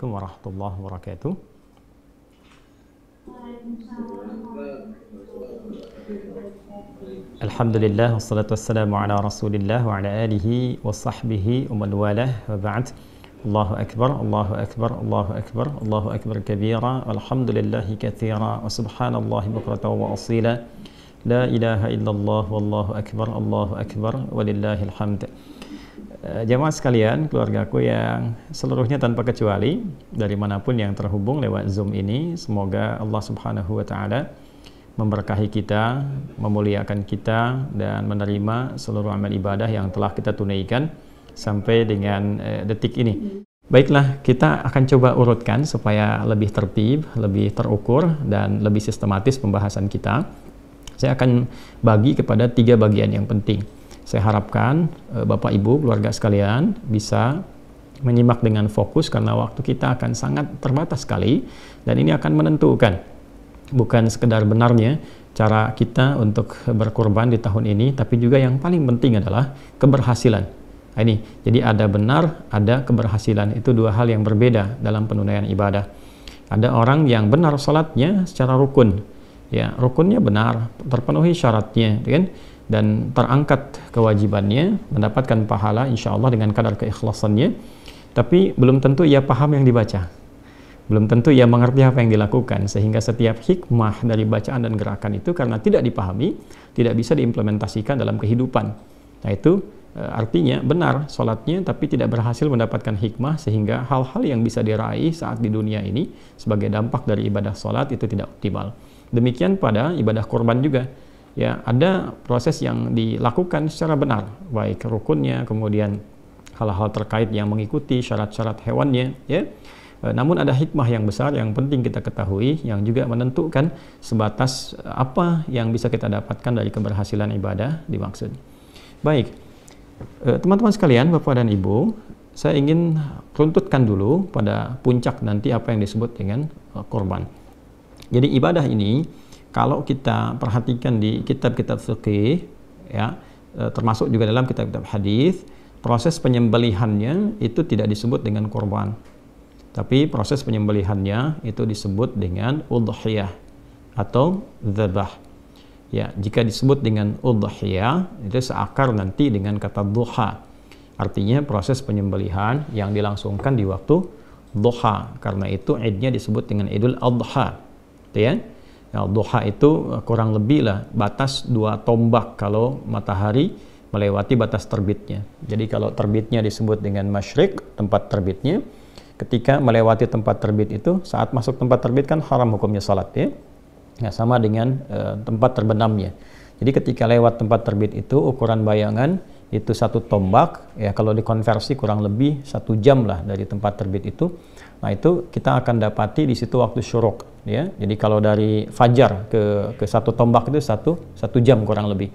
Assalamualaikum warahmatullahi wabarakatuh. Alhamdulillah wassalatu wassalamu ala Rasulillah wa ala alihi wa sahbihi wa man walah wa ba'd. Allahu akbar, Allahu akbar, Allahu akbar, Allahu akbar kabira, alhamdulillahi katsira wa subhanallahi bukratan wa asila. La ilaha illallah wallahu akbar, walillahil hamd. Jamaah sekalian, keluargaku yang seluruhnya tanpa kecuali dari manapun yang terhubung lewat Zoom ini, semoga Allah Subhanahu wa taala memberkahi kita, memuliakan kita dan menerima seluruh amal ibadah yang telah kita tunaikan sampai dengan detik ini. Baiklah, kita akan coba urutkan supaya lebih tertib, lebih terukur dan lebih sistematis pembahasan kita. Saya akan bagi kepada 3 bagian yang penting. Saya harapkan Bapak Ibu, keluarga sekalian bisa menyimak dengan fokus karena waktu kita akan sangat terbatas sekali dan ini akan menentukan bukan sekedar benarnya cara kita untuk berkorban di tahun ini, tapi juga yang paling penting adalah keberhasilan. Nah, ini, jadi ada benar, ada keberhasilan. Itu 2 hal yang berbeda dalam penunaian ibadah. Ada orang yang benar salatnya secara rukun, ya rukunnya benar, terpenuhi syaratnya, kan? Dan terangkat kewajibannya, mendapatkan pahala insya Allah dengan kadar keikhlasannya, tapi belum tentu ia paham yang dibaca, belum tentu ia mengerti apa yang dilakukan, sehingga setiap hikmah dari bacaan dan gerakan itu karena tidak dipahami, tidak bisa diimplementasikan dalam kehidupan. Nah itu artinya benar sholatnya tapi tidak berhasil mendapatkan hikmah, sehingga hal-hal yang bisa diraih saat di dunia ini sebagai dampak dari ibadah sholat itu tidak optimal. Demikian pada ibadah korban juga. Ya, ada proses yang dilakukan secara benar, baik rukunnya, kemudian hal-hal terkait yang mengikuti syarat-syarat hewannya, ya. Namun ada hikmah yang besar yang penting kita ketahui, yang juga menentukan sebatas apa yang bisa kita dapatkan dari keberhasilan ibadah dimaksud. Baik, teman-teman sekalian, Bapak dan Ibu, saya ingin runtutkan dulu pada puncak nanti apa yang disebut dengan korban. Jadi ibadah ini kalau kita perhatikan di kitab-kitab fikih, ya, termasuk juga dalam kitab-kitab hadis, proses penyembelihannya itu tidak disebut dengan korban, tapi proses penyembelihannya itu disebut dengan udhiyah atau dzabah. Ya, jika disebut dengan udhiyah itu seakar nanti dengan kata duha, artinya proses penyembelihan yang dilangsungkan di waktu duha. Karena itu idnya disebut dengan Idul Adha, ya. Ya, duha itu kurang lebih lah batas 2 tombak kalau matahari melewati batas terbitnya. Jadi kalau terbitnya disebut dengan masyrik, tempat terbitnya, ketika melewati tempat terbit itu, saat masuk tempat terbit kan haram hukumnya salat, ya. Ya, sama dengan tempat terbenamnya. Jadi ketika lewat tempat terbit itu ukuran bayangan itu 1 tombak, ya kalau dikonversi kurang lebih 1 jam lah dari tempat terbit itu. Nah itu kita akan dapati di situ waktu syuruk, ya. Jadi kalau dari fajar ke 1 tombak itu satu jam kurang lebih.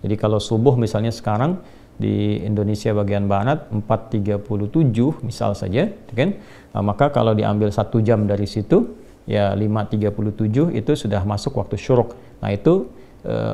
Jadi kalau subuh misalnya sekarang di Indonesia bagian barat 4.37 misal saja, kan? Nah, maka kalau diambil 1 jam dari situ, ya 5.37 itu sudah masuk waktu syuruk. Nah itu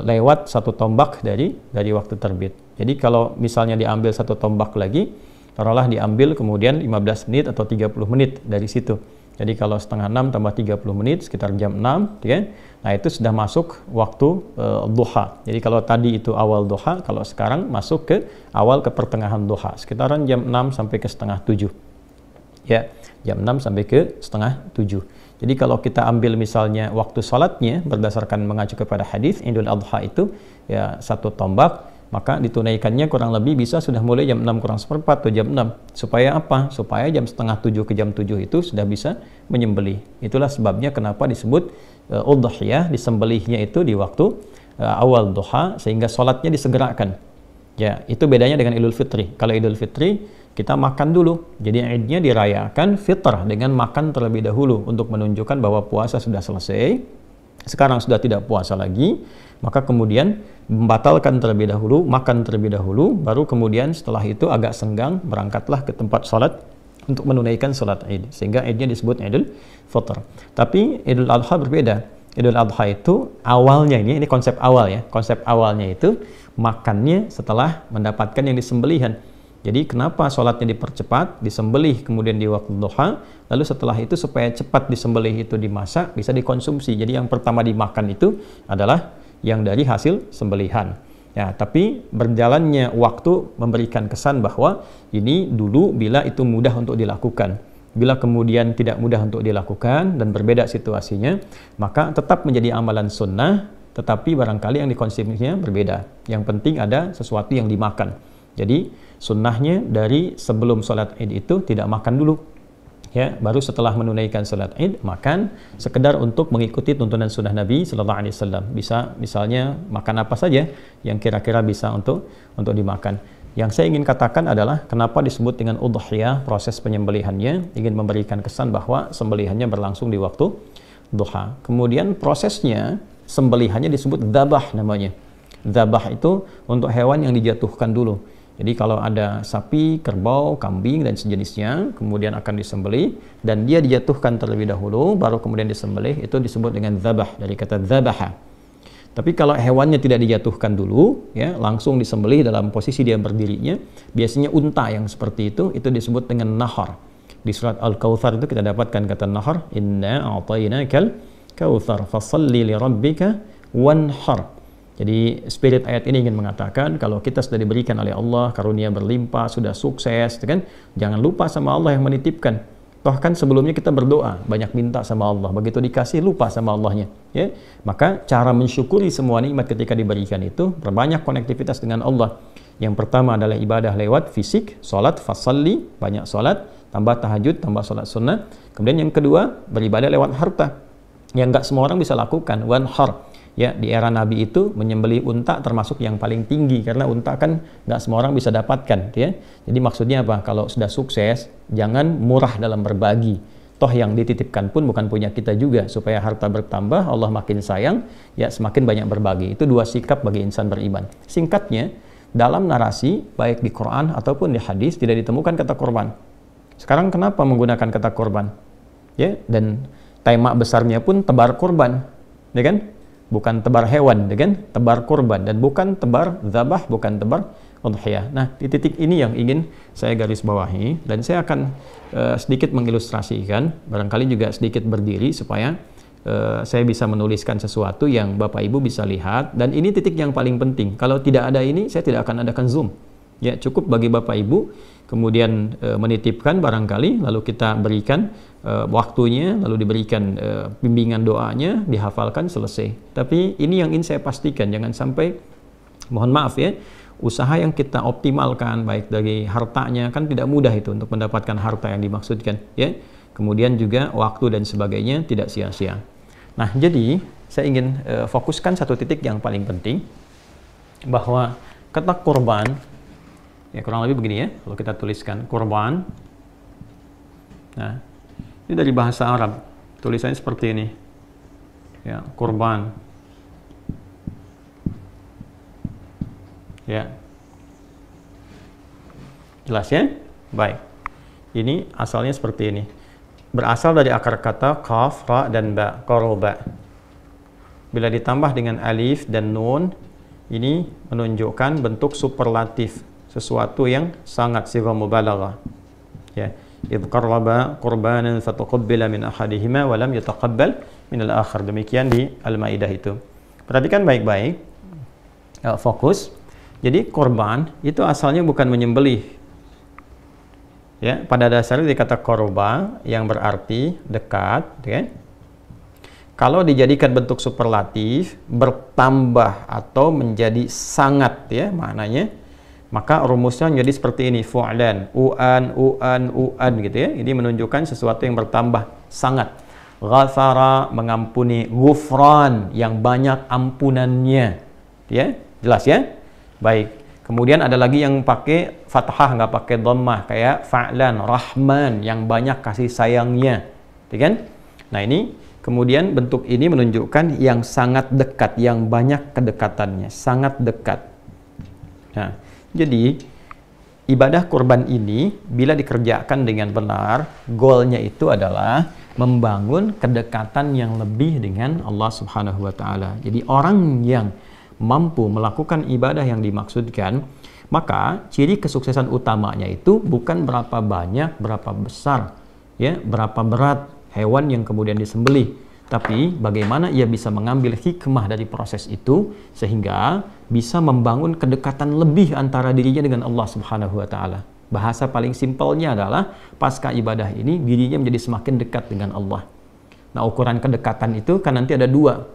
lewat 1 tombak dari waktu terbit. Jadi kalau misalnya diambil 1 tombak lagi, taruhlah diambil kemudian 15 menit atau 30 menit dari situ. Jadi kalau setengah 6 tambah 30 menit sekitar jam 6, ya. Nah itu sudah masuk waktu duha. Jadi kalau tadi itu awal duha, kalau sekarang masuk ke awal ke pertengahan duha, sekitaran jam 6 sampai ke setengah 7. Ya, jam 6 sampai ke setengah 7. Jadi kalau kita ambil misalnya waktu salatnya berdasarkan mengacu kepada hadis Idul Adha itu ya 1 tombak, maka ditunaikannya kurang lebih bisa sudah mulai jam 6 kurang seperempat atau jam 6. Supaya apa? Supaya jam setengah 7 ke jam 7 itu sudah bisa menyembelih. Itulah sebabnya kenapa disebut udhiyah, disembelihnya itu di waktu awal duha, sehingga sholatnya disegerakan. Ya, itu bedanya dengan Idul Fitri. Kalau Idul Fitri kita makan dulu. Jadi idnya dirayakan fitr dengan makan terlebih dahulu untuk menunjukkan bahwa puasa sudah selesai. Sekarang sudah tidak puasa lagi, maka kemudian membatalkan terlebih dahulu, makan terlebih dahulu, baru kemudian setelah itu agak senggang berangkatlah ke tempat sholat untuk menunaikan sholat id, sehingga idnya disebut Idul Fitr. Tapi Idul Adha berbeda. Idul Adha itu awalnya, ini konsep awal ya, konsep awalnya itu makannya setelah mendapatkan yang disembelihan. Jadi kenapa sholatnya dipercepat, disembelih kemudian di waktu duha, lalu setelah itu supaya cepat disembelih itu dimasak, bisa dikonsumsi. Jadi yang pertama dimakan itu adalah yang dari hasil sembelihan. Ya, tapi berjalannya waktu memberikan kesan bahwa ini dulu bila itu mudah untuk dilakukan. Bila kemudian tidak mudah untuk dilakukan dan berbeda situasinya, maka tetap menjadi amalan sunnah, tetapi barangkali yang dikonsumsinya berbeda. Yang penting ada sesuatu yang dimakan. Jadi sunnahnya dari sebelum sholat id itu tidak makan dulu, ya, baru setelah menunaikan sholat id makan, sekedar untuk mengikuti tuntunan sunnah Nabi Sallallahu Alaihi Wasallam. Bisa misalnya makan apa saja yang kira-kira bisa untuk dimakan. Yang saya ingin katakan adalah kenapa disebut dengan udhiyah, proses penyembelihannya ingin memberikan kesan bahwa sembelihannya berlangsung di waktu duha. Kemudian prosesnya sembelihannya disebut dzabah namanya. Dzabah itu untuk hewan yang dijatuhkan dulu. Jadi kalau ada sapi, kerbau, kambing dan sejenisnya kemudian akan disembelih dan dia dijatuhkan terlebih dahulu baru kemudian disembelih, itu disebut dengan dzabah dari kata dzabaha. Tapi kalau hewannya tidak dijatuhkan dulu, ya, langsung disembelih dalam posisi dia berdirinya, biasanya unta yang seperti itu disebut dengan nahar. Di surat Al-Kautsar itu kita dapatkan kata nahar, inna a'tainakal kautsar fasalli li rabbika wanhar. Jadi spirit ayat ini ingin mengatakan kalau kita sudah diberikan oleh Allah karunia berlimpah, sudah sukses, kan? Jangan lupa sama Allah yang menitipkan. Toh kan sebelumnya kita berdoa, banyak minta sama Allah, begitu dikasih lupa sama Allahnya, ya. Maka cara mensyukuri semua nikmat ketika diberikan itu perbanyak konektivitas dengan Allah. Yang pertama adalah ibadah lewat fisik, salat, fasalli, banyak salat, tambah tahajud, tambah salat sunnah. Kemudian yang kedua, beribadah lewat harta. Yang enggak semua orang bisa lakukan, wanhar. Ya, di era Nabi itu menyembelih unta termasuk yang paling tinggi karena unta kan nggak semua orang bisa dapatkan, ya. Jadi maksudnya apa? Kalau sudah sukses, jangan murah dalam berbagi. Toh yang dititipkan pun bukan punya kita juga, supaya harta bertambah, Allah makin sayang, ya semakin banyak berbagi. Itu dua sikap bagi insan beriman. Singkatnya, dalam narasi baik di Quran ataupun di hadis tidak ditemukan kata korban. Sekarang kenapa menggunakan kata korban? Ya, dan tema besarnya pun tebar korban, ya kan? Bukan tebar hewan, kan? Tebar kurban, dan bukan tebar zabah, bukan tebar udhiyah. Nah, di titik ini yang ingin saya garis bawahi, dan saya akan sedikit mengilustrasikan, barangkali juga sedikit berdiri supaya saya bisa menuliskan sesuatu yang Bapak Ibu bisa lihat, dan ini titik yang paling penting. Kalau tidak ada ini, saya tidak akan adakan Zoom. Ya, cukup bagi Bapak Ibu kemudian menitipkan barangkali, lalu kita berikan waktunya, lalu diberikan bimbingan doanya, dihafalkan, selesai. Tapi ini yang ingin saya pastikan, jangan sampai, mohon maaf ya, usaha yang kita optimalkan baik dari hartanya, kan tidak mudah itu untuk mendapatkan harta yang dimaksudkan, ya. Kemudian juga waktu dan sebagainya tidak sia-sia. Nah, jadi saya ingin fokuskan satu titik yang paling penting, bahwa kata korban, ya kurang lebih begini ya, kalau kita tuliskan korban. Nah, ini dari bahasa Arab, tulisannya seperti ini, ya, korban, ya, jelas ya? Baik, ini asalnya seperti ini, berasal dari akar kata qaf, ra, dan ba, qoroba. Bila ditambah dengan alif dan nun, ini menunjukkan bentuk superlatif, sesuatu yang sangat sighah mubalaghah, ya. Idh qarraba qurbanan fataqabbala min ahadihima wa lam yataqabbal min al-akhar. Demikian di Al-Maidah itu. Perhatikan baik-baik, fokus. Jadi korban itu asalnya bukan menyembelih, ya. Pada dasarnya dikata qurba yang berarti dekat, ya. Kalau dijadikan bentuk superlatif, bertambah atau menjadi sangat, ya, maknanya, maka rumusnya menjadi seperti ini, fu'lan, u'an gitu ya. Ini menunjukkan sesuatu yang bertambah sangat. Ghafara, mengampuni, ghufran, yang banyak ampunannya, ya. Jelas ya? Baik. Kemudian ada lagi yang pakai fathah, nggak pakai dhammah, kayak fa'lan, rahman, yang banyak kasih sayangnya, ya kan? Nah, ini kemudian bentuk ini menunjukkan yang sangat dekat, yang banyak kedekatannya, sangat dekat. Nah, jadi ibadah kurban ini bila dikerjakan dengan benar, goalnya itu adalah membangun kedekatan yang lebih dengan Allah Subhanahu wa taala. Jadi orang yang mampu melakukan ibadah yang dimaksudkan, Maka ciri kesuksesan utamanya itu bukan berapa banyak, berapa besar, ya, berapa berat hewan yang kemudian disembelih, tapi bagaimana ia bisa mengambil hikmah dari proses itu sehingga bisa membangun kedekatan lebih antara dirinya dengan Allah Subhanahu wa taala. Bahasa paling simpelnya adalah pasca ibadah ini dirinya menjadi semakin dekat dengan Allah. Nah, ukuran kedekatan itu kan nanti ada dua.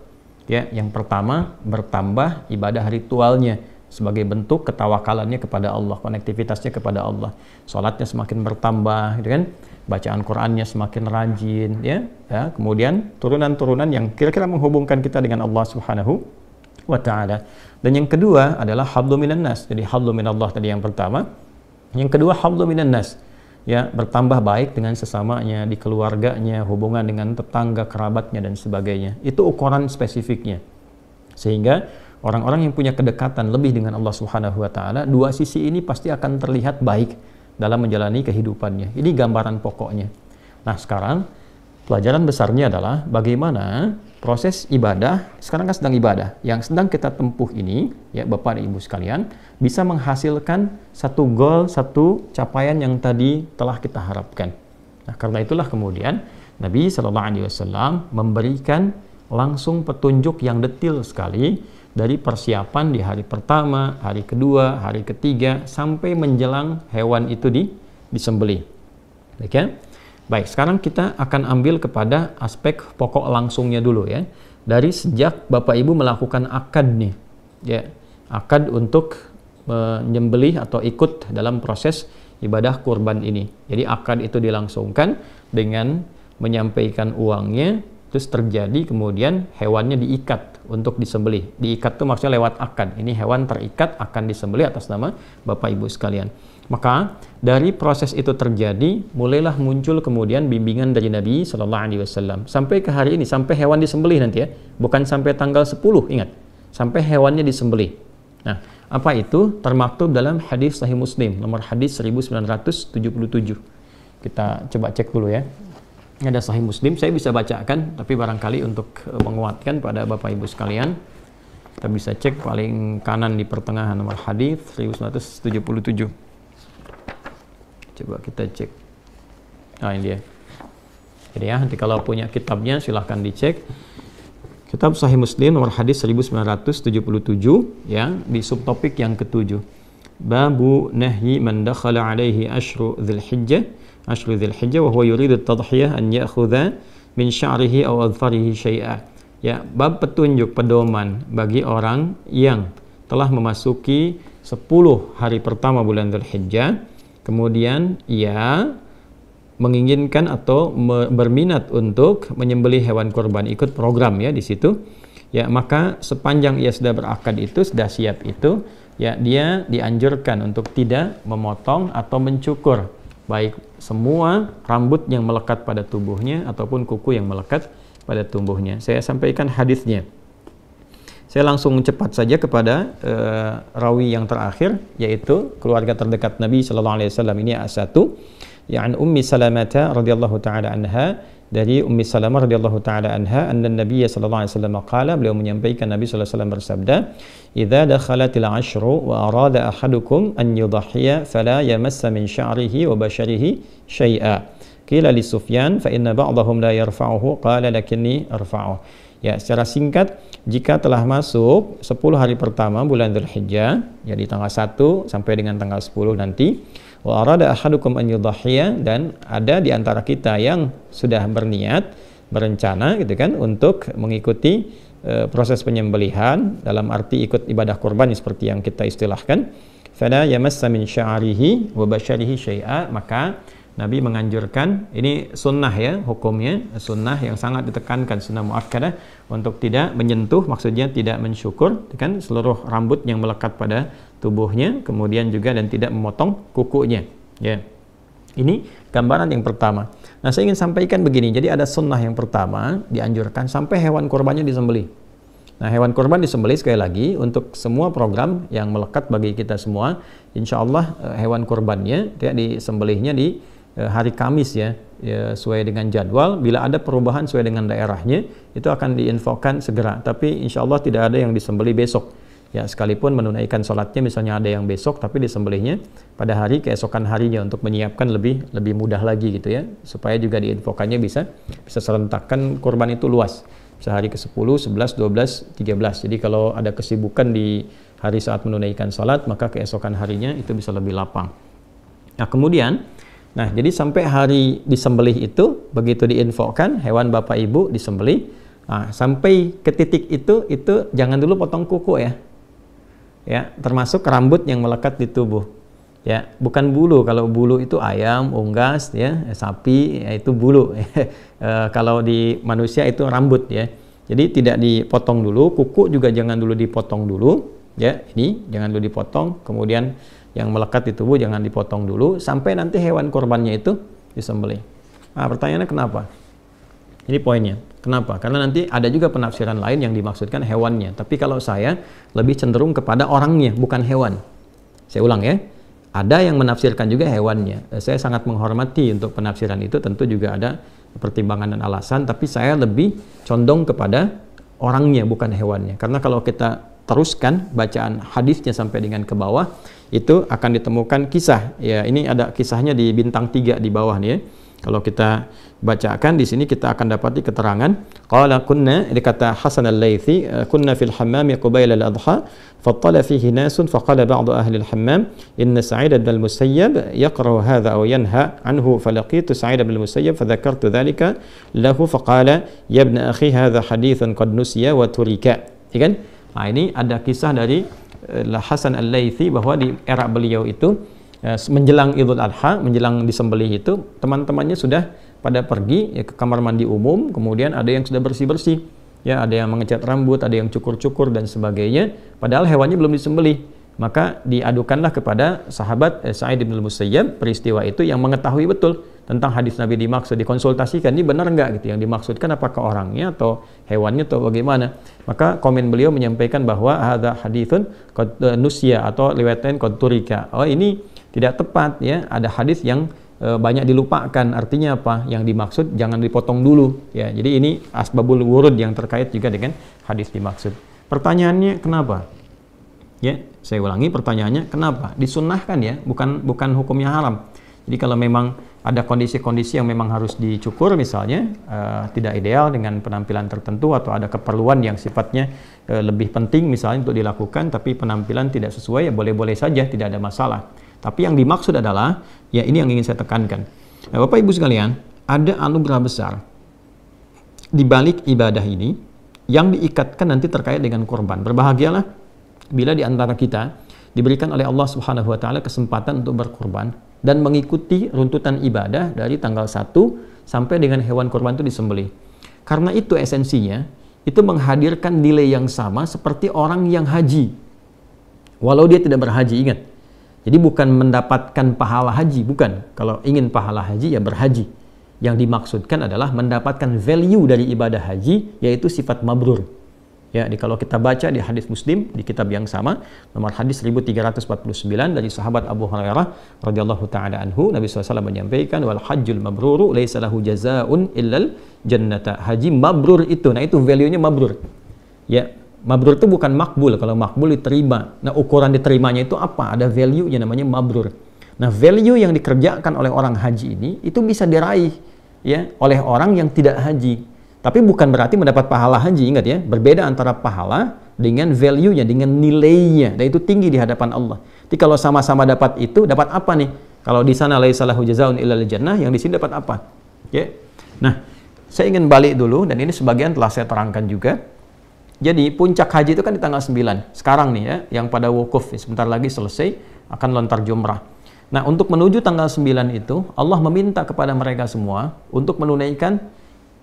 Ya, yang pertama bertambah ibadah ritualnya sebagai bentuk ketawakalannya kepada Allah, konektivitasnya kepada Allah. Salatnya semakin bertambah, gitu kan? Bacaan Qur'annya semakin rajin, ya. Kemudian turunan-turunan yang kira-kira menghubungkan kita dengan Allah Subhanahu wa taala. Dan yang kedua adalah hablu minan nas. Jadi hablu minallah tadi yang pertama. Yang kedua hablu minan nas. Ya, bertambah baik dengan sesamanya, di keluarganya, hubungan dengan tetangga, kerabatnya dan sebagainya. Itu ukuran spesifiknya. Sehingga orang-orang yang punya kedekatan lebih dengan Allah Subhanahu wa taala, dua sisi ini pasti akan terlihat baik dalam menjalani kehidupannya. Ini gambaran pokoknya. Nah, sekarang pelajaran besarnya adalah bagaimana proses ibadah, sekarang kan sedang ibadah, yang sedang kita tempuh ini, ya Bapak dan Ibu sekalian, bisa menghasilkan satu goal, satu capaian yang tadi telah kita harapkan. Nah, karena itulah kemudian Nabi SAW memberikan langsung petunjuk yang detail sekali dari persiapan di hari pertama, hari kedua, hari ketiga, sampai menjelang hewan itu disembelih. Baik ya? Baik, sekarang kita akan ambil kepada aspek pokok langsungnya dulu ya. Dari sejak Bapak Ibu melakukan akad nih, ya, akad untuk menyembelih atau ikut dalam proses ibadah kurban ini. Jadi akad itu dilangsungkan dengan menyampaikan uangnya, terus terjadi kemudian hewannya diikat untuk disembelih. Diikat itu maksudnya lewat akad. Ini hewan terikat akan disembelih atas nama Bapak Ibu sekalian. Maka dari proses itu terjadi, mulailah muncul kemudian bimbingan dari Nabi SAW sampai ke hari ini, sampai hewan disembelih nanti ya, bukan sampai tanggal 10, ingat, sampai hewannya disembelih. Nah, apa itu? Termaktub dalam hadis Sahih Muslim, nomor hadis 1977. Kita coba cek dulu ya. Ada Sahih Muslim, saya bisa bacakan, tapi barangkali untuk menguatkan pada Bapak Ibu sekalian, kita bisa cek paling kanan di pertengahan nomor hadis 1977. Coba kita cek. Nah, ini dia. Jadi ya, nanti kalau punya kitabnya silahkan dicek. Kitab Sahih Muslim nomor hadis 1977 ya, di subtopik yang ketujuh. Babu nahyi man dakhala alaihi ashru dzulhijjah wa huwa yuridu at-tadhhiyah an ya'khudha min sya'rihi aw adfarihi syai'a. Ya, bab petunjuk pedoman bagi orang yang telah memasuki 10 hari pertama bulan Dzulhijjah, kemudian ia menginginkan atau berminat untuk menyembelih hewan kurban, ikut program ya di situ. Ya, maka sepanjang ia sudah berakad itu, sudah siap itu, ya dia dianjurkan untuk tidak memotong atau mencukur baik semua rambut yang melekat pada tubuhnya ataupun kuku yang melekat pada tubuhnya. Saya sampaikan hadisnya. Saya langsung cepat saja kepada rawi yang terakhir, yaitu keluarga terdekat Nabi sallallahu alaihi wasallam. Ini A1, ya'an Ummi Salamah radhiyallahu taala anha, dari Ummi Salamah radhiyallahu taala anha, anna Nabi sallallahu alaihi wasallam qala, beliau menyampaikan, Nabi sallallahu alaihi wasallam bersabda, "Idza dakhalatil 'ashru wa arada ahadukum an yudhhiya fala yamassa min sya'rihi wa basharihi syai'a." Qila li Sufyan fa inna ba'dahum la yarfa'uhu qala lakinni arfa'uhu. Ya, secara singkat, jika telah masuk 10 hari pertama bulan Dzulhijjah, ya di tanggal 1 sampai dengan tanggal 10 nanti, wa arada ahadukum an yudhhiya, dan ada di antara kita yang sudah berniat, berencana gitu kan untuk mengikuti proses penyembelihan dalam arti ikut ibadah kurban seperti yang kita istilahkan, fala yamassa min sya'rihi wa basharihi syai'a, maka Nabi menganjurkan, ini sunnah ya, hukumnya sunnah yang sangat ditekankan, sunnah muakkadah, untuk tidak menyentuh, maksudnya tidak mensyukur kan seluruh rambut yang melekat pada tubuhnya, kemudian juga dan tidak memotong kukunya ya. Ini gambaran yang pertama. Nah, saya ingin sampaikan begini, jadi ada sunnah yang pertama dianjurkan sampai hewan kurbannya disembelih. Nah, hewan kurban disembelih sekali lagi untuk semua program yang melekat bagi kita semua, insya Allah hewan kurbannya ya, disembelihnya di hari Kamis ya, sesuai dengan jadwal. Bila ada perubahan sesuai dengan daerahnya, itu akan diinfokan segera, tapi insya Allah tidak ada yang disembelih besok Ya, sekalipun menunaikan sholatnya misalnya ada yang besok tapi disembelihnya pada hari keesokan harinya untuk menyiapkan lebih mudah lagi gitu ya, supaya juga diinfokannya bisa serentakkan kurban itu luas. Bisa hari ke-10, 11, 12, 13. Jadi kalau ada kesibukan di hari saat menunaikan sholat, maka keesokan harinya itu bisa lebih lapang. Nah kemudian, jadi sampai hari disembelih itu, begitu diinfokan hewan bapak ibu disembelih, sampai ke titik itu jangan dulu potong kuku ya, termasuk rambut yang melekat di tubuh. Ya, bukan bulu. Kalau bulu itu ayam, unggas, ya, sapi, ya, itu bulu. Kalau di manusia itu rambut, ya. Jadi tidak dipotong dulu. Kuku juga jangan dulu dipotong dulu, ya. Ini jangan dulu dipotong. Kemudian yang melekat di tubuh jangan dipotong dulu sampai nanti hewan korbannya itu disembelih. Pertanyaannya kenapa? Ini poinnya. Kenapa? Karena nanti ada juga penafsiran lain yang dimaksudkan hewannya. Tapi kalau saya lebih cenderung kepada orangnya, bukan hewan. Saya ulang ya. Ada yang menafsirkan juga hewannya. Saya sangat menghormati untuk penafsiran itu, tentu juga ada pertimbangan dan alasan, tapi saya lebih condong kepada orangnya, bukan hewannya. Karena kalau kita teruskan bacaan hadisnya sampai dengan ke bawah, itu akan ditemukan kisah. Ya, ini ada kisahnya di bintang 3 di bawah nih ya. Kalau kita bacakan di sini kita akan dapati keterangan. Qala kunna, ini kata Hasan al-Laythi, kunna fil hammam qabila al-adha, fattala fihi nasun faqala ba'du ahli al-hammam inna Sa'id bin al-Musayyab yaqra'u hadha aw yanha anhu falaqitu Sa'id bin al-Musayyab fadhakartu dhalika lahu faqala ya ibn akhi hadha hadithun qad nusiya wa turika. Ya kan? Ini ada kisah dari Hasan al-Laythi bahwa di era beliau itu menjelang Idul Adha, menjelang disembelih itu, teman-temannya sudah pada pergi ya, ke kamar mandi umum, kemudian ada yang sudah bersih-bersih, ya, ada yang mengecat rambut, ada yang cukur-cukur dan sebagainya, padahal hewannya belum disembelih. Maka diadukanlah kepada sahabat Sa'id bin al-Musayyab peristiwa itu, yang mengetahui betul tentang hadis Nabi dimaksud, dikonsultasikan, ini benar enggak gitu, yang dimaksudkan apakah orangnya atau hewannya atau bagaimana. Maka komen beliau menyampaikan bahwa hadza haditsun qad nusya atau riwayatnya qad turika. Ini tidak tepat ya, ada hadis yang banyak dilupakan. Artinya apa? Yang dimaksud jangan dipotong dulu ya. Jadi ini asbabul wurud yang terkait juga dengan hadis dimaksud. Pertanyaannya kenapa? Ya, saya ulangi pertanyaannya kenapa? Disunnahkan ya, bukan hukumnya haram. Jadi kalau memang ada kondisi-kondisi yang memang harus dicukur misalnya, tidak ideal dengan penampilan tertentu atau ada keperluan yang sifatnya lebih penting misalnya untuk dilakukan, tapi penampilan tidak sesuai, ya boleh-boleh saja, tidak ada masalah. Tapi yang dimaksud adalah, ya ini yang ingin saya tekankan. Nah, Bapak Ibu sekalian, ada anugerah besar di balik ibadah ini yang diikatkan nanti terkait dengan kurban. Berbahagialah bila di antara kita diberikan oleh Allah Subhanahu wa taala kesempatan untuk berkurban dan mengikuti runtutan ibadah dari tanggal 1 sampai dengan hewan kurban itu disembelih. Karena itu esensinya, itu menghadirkan nilai yang sama seperti orang yang haji. Walau dia tidak berhaji, ingat. Jadi bukan mendapatkan pahala haji, bukan. Kalau ingin pahala haji, ya berhaji. Yang dimaksudkan adalah mendapatkan value dari ibadah haji, yaitu sifat mabrur. Ya, kalau kita baca di hadis Muslim, di kitab yang sama, nomor hadis 1349 dari sahabat Abu Hurairah radhiyallahu taala anhu, Nabi SAW menyampaikan, wal hajjul mabruru laisa lahu jazaa'un illal jannata. Haji mabrur itu, nah itu value-nya mabrur. Ya, mabrur itu bukan makbul. Kalau makbul diterima. Nah, ukuran diterimanya itu apa? Ada value-nya namanya mabrur. Nah, value yang dikerjakan oleh orang haji ini itu bisa diraih ya oleh orang yang tidak haji. Tapi bukan berarti mendapat pahala haji, ingat ya. Berbeda antara pahala dengan value-nya, dengan nilainya. Dan itu tinggi di hadapan Allah. Jadi kalau sama-sama dapat itu, dapat apa nih? Kalau di sana laisa lahu jazaa'un illal jannah, yang di sini dapat apa? Ya. Nah, saya ingin balik dulu, dan ini sebagian telah saya terangkan juga. Jadi puncak haji itu kan di tanggal 9. Sekarang nih ya, yang pada wukuf sebentar lagi selesai akan lontar jumrah. Nah, untuk menuju tanggal 9 itu Allah meminta kepada mereka semua untuk menunaikan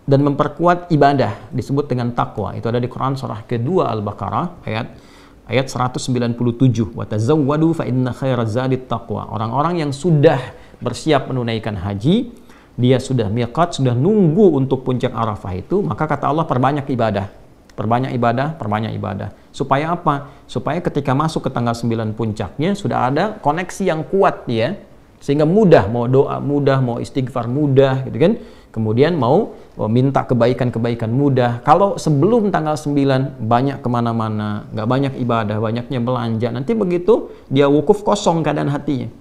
dan memperkuat ibadah, disebut dengan takwa. Itu ada di Quran surah kedua Al-Baqarah ayat 197. Wa tazawwadu fa inna khairaz zadit taqwa. Orang-orang yang sudah bersiap menunaikan haji, dia sudah miqat, sudah nunggu untuk puncak Arafah itu, maka kata Allah perbanyak ibadah. Perbanyak ibadah, perbanyak ibadah. Supaya apa? Supaya ketika masuk ke tanggal 9 puncaknya sudah ada koneksi yang kuat ya. Sehingga mudah, mau doa mudah, mau istighfar mudah gitu kan. kemudian mau minta kebaikan-kebaikan mudah. Kalau sebelum tanggal 9 banyak kemana-mana, nggak banyak ibadah, banyaknya belanja, nanti begitu dia wukuf kosong keadaan hatinya.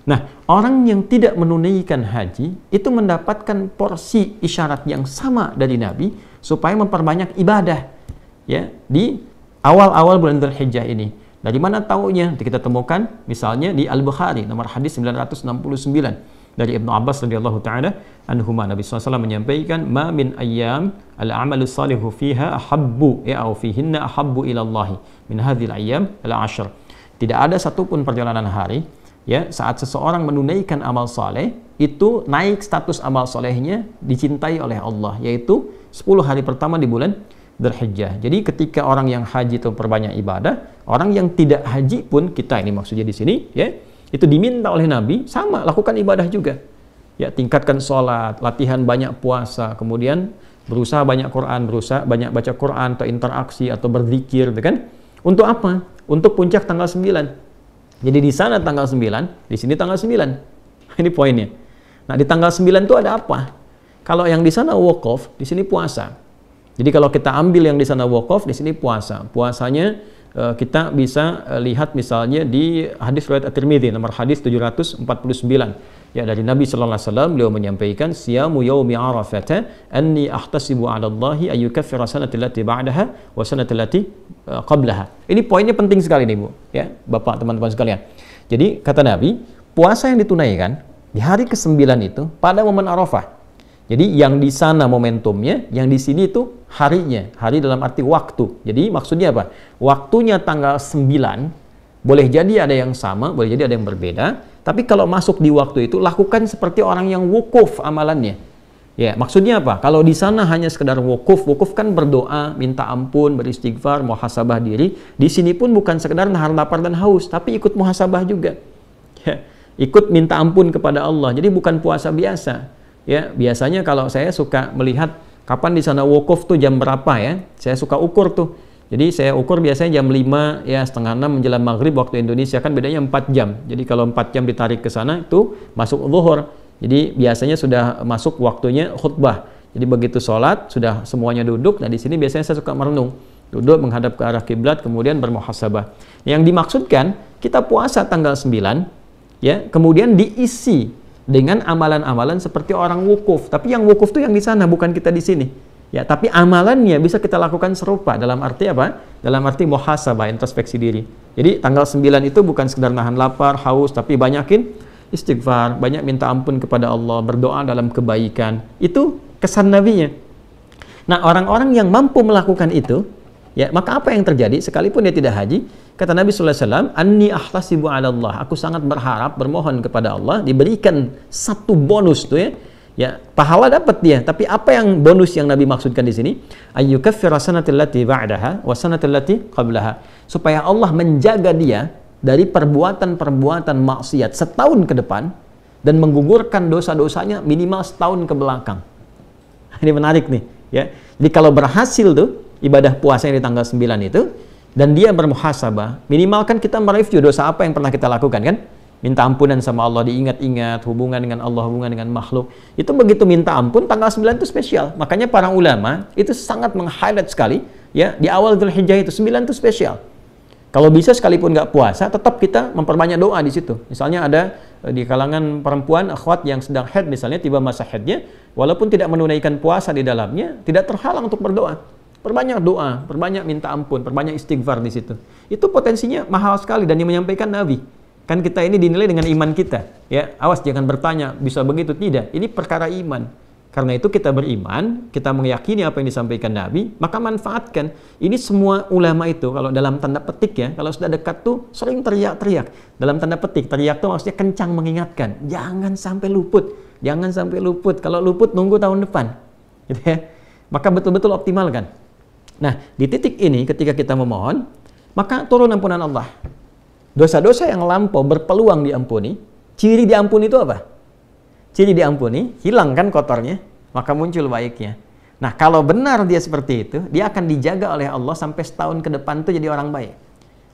Nah, orang yang tidak menunaikan haji itu mendapatkan porsi isyarat yang sama dari Nabi supaya memperbanyak ibadah ya di awal-awal bulan Dzulhijjah ini. Dari mana taunya? Kita temukan misalnya di Al-Bukhari nomor hadis 969 dari Ibnu Abbas radhiyallahu taala anhuma. Nabi SAW menyampaikan, "Ma min ayyam al-'amalu salihu fiha ahabbu ya au fihinna ahabbu ila Allah min hadhil ayyam al-'ashr." Tidak ada satupun perjalanan hari ya saat seseorang menunaikan amal soleh itu naik status amal solehnya dicintai oleh Allah, yaitu 10 hari pertama di bulan Dzulhijjah. Jadi ketika orang yang haji itu perbanyak ibadah, orang yang tidak haji pun, kita ini maksudnya di sini ya, itu diminta oleh Nabi sama lakukan ibadah juga. Ya, tingkatkan sholat, latihan banyak puasa, kemudian berusaha banyak Quran, berusaha banyak baca Quran atau interaksi atau berzikir, gitu kan? Untuk apa? Untuk puncak tanggal 9. Jadi di sana tanggal 9, di sini tanggal 9. Ini poinnya. Nah, di tanggal 9 itu ada apa? Kalau yang di sana wukuf, di sini puasa. Jadi kalau kita ambil yang di sana wukuf, di sini puasa. Puasanya kita bisa lihat misalnya di hadis riwayat At-Tirmidzi nomor hadis 749. Ya, dari Nabi sallallahu alaihi wasallam beliau menyampaikan, "Siyamu yaumi Arafah anni ahtasibu 'ala Allahi ay yukaffira sanata allati ba'daha wa sanata allati qablaha." Ini poinnya penting sekali nih, Bu, ya, Bapak, teman-teman sekalian. Jadi kata Nabi, puasa yang ditunaikan di hari ke-9 itu pada momen Arafah. Jadi yang di sana momentumnya, yang di sini itu harinya, hari dalam arti waktu. Jadi maksudnya apa? Waktunya tanggal 9, boleh jadi ada yang sama, boleh jadi ada yang berbeda. Tapi kalau masuk di waktu itu, lakukan seperti orang yang wukuf amalannya. Ya, maksudnya apa? Kalau di sana hanya sekedar wukuf, wukuf kan berdoa, minta ampun, beristighfar, muhasabah diri. Di sini pun bukan sekedar nahan lapar dan haus, tapi ikut muhasabah juga. Ya, ikut minta ampun kepada Allah. Jadi bukan puasa biasa. Ya, biasanya kalau saya suka melihat kapan di sana wukuf tuh jam berapa ya, saya suka ukur tuh. Jadi saya ukur biasanya jam 5 ya setengah 6 menjelang maghrib waktu Indonesia, kan bedanya 4 jam. Jadi kalau 4 jam ditarik ke sana itu masuk zuhur. Jadi biasanya sudah masuk waktunya khutbah. Jadi begitu sholat sudah semuanya duduk. Nah, di sini biasanya saya suka merenung, duduk menghadap ke arah kiblat kemudian bermuhasabah. Yang dimaksudkan kita puasa tanggal 9 ya, kemudian diisi dengan amalan-amalan seperti orang wukuf. Tapi yang wukuf itu yang di sana, bukan kita di sini. Ya, tapi amalannya bisa kita lakukan serupa. Dalam arti apa? Dalam arti muhasabah, introspeksi diri. Jadi tanggal 9 itu bukan sekedar nahan lapar, haus, tapi banyakin istighfar, banyak minta ampun kepada Allah, berdoa dalam kebaikan. Itu kesan nabinya. Nah, orang-orang yang mampu melakukan itu, ya, maka apa yang terjadi? Sekalipun dia tidak haji, kata Nabi sallallahu alaihi wasallam, "Anni ahlasibu 'ala Allah." Aku sangat berharap, bermohon kepada Allah diberikan satu bonus tuh ya. Ya, pahala dapat dia, tapi apa yang bonus yang Nabi maksudkan di sini? Ayyukaffira sanatal lati ba'daha wa sanatal lati qablaha. Supaya Allah menjaga dia dari perbuatan-perbuatan maksiat setahun ke depan dan menggugurkan dosa-dosanya minimal setahun ke belakang. Ini menarik nih, ya. Jadi kalau berhasil tuh ibadah puasa yang di tanggal 9 itu dan dia bermuhasabah, minimal kan kita mereview dosa apa yang pernah kita lakukan kan? Minta ampunan sama Allah, diingat-ingat hubungan dengan Allah, hubungan dengan makhluk. Itu begitu minta ampun tanggal 9 itu spesial. Makanya para ulama itu sangat meng-highlight sekali ya, di awal Dzulhijjah itu 9 itu spesial. Kalau bisa sekalipun nggak puasa, tetap kita memperbanyak doa di situ. Misalnya ada di kalangan perempuan akhwat yang sedang haid misalnya, tiba masa haidnya, walaupun tidak menunaikan puasa di dalamnya, tidak terhalang untuk berdoa. Perbanyak doa, perbanyak minta ampun, perbanyak istighfar di situ. Itu potensinya mahal sekali dan yang menyampaikan Nabi. Kan kita ini dinilai dengan iman kita. Ya, awas jangan bertanya, bisa begitu? Tidak. Ini perkara iman. Karena itu kita beriman, kita meyakini apa yang disampaikan Nabi, maka manfaatkan. Ini semua ulama itu, kalau dalam tanda petik ya, kalau sudah dekat tuh sering teriak-teriak. Dalam tanda petik, teriak tuh maksudnya kencang mengingatkan. Jangan sampai luput. Jangan sampai luput. Kalau luput nunggu tahun depan. Gitu ya. Maka betul-betul optimalkan. Nah, di titik ini ketika kita memohon, maka turun ampunan Allah. Dosa-dosa yang lampau berpeluang diampuni. Ciri diampuni itu apa? Ciri diampuni, hilang kan kotornya, maka muncul baiknya. Nah, kalau benar dia seperti itu, dia akan dijaga oleh Allah sampai setahun ke depan itu jadi orang baik.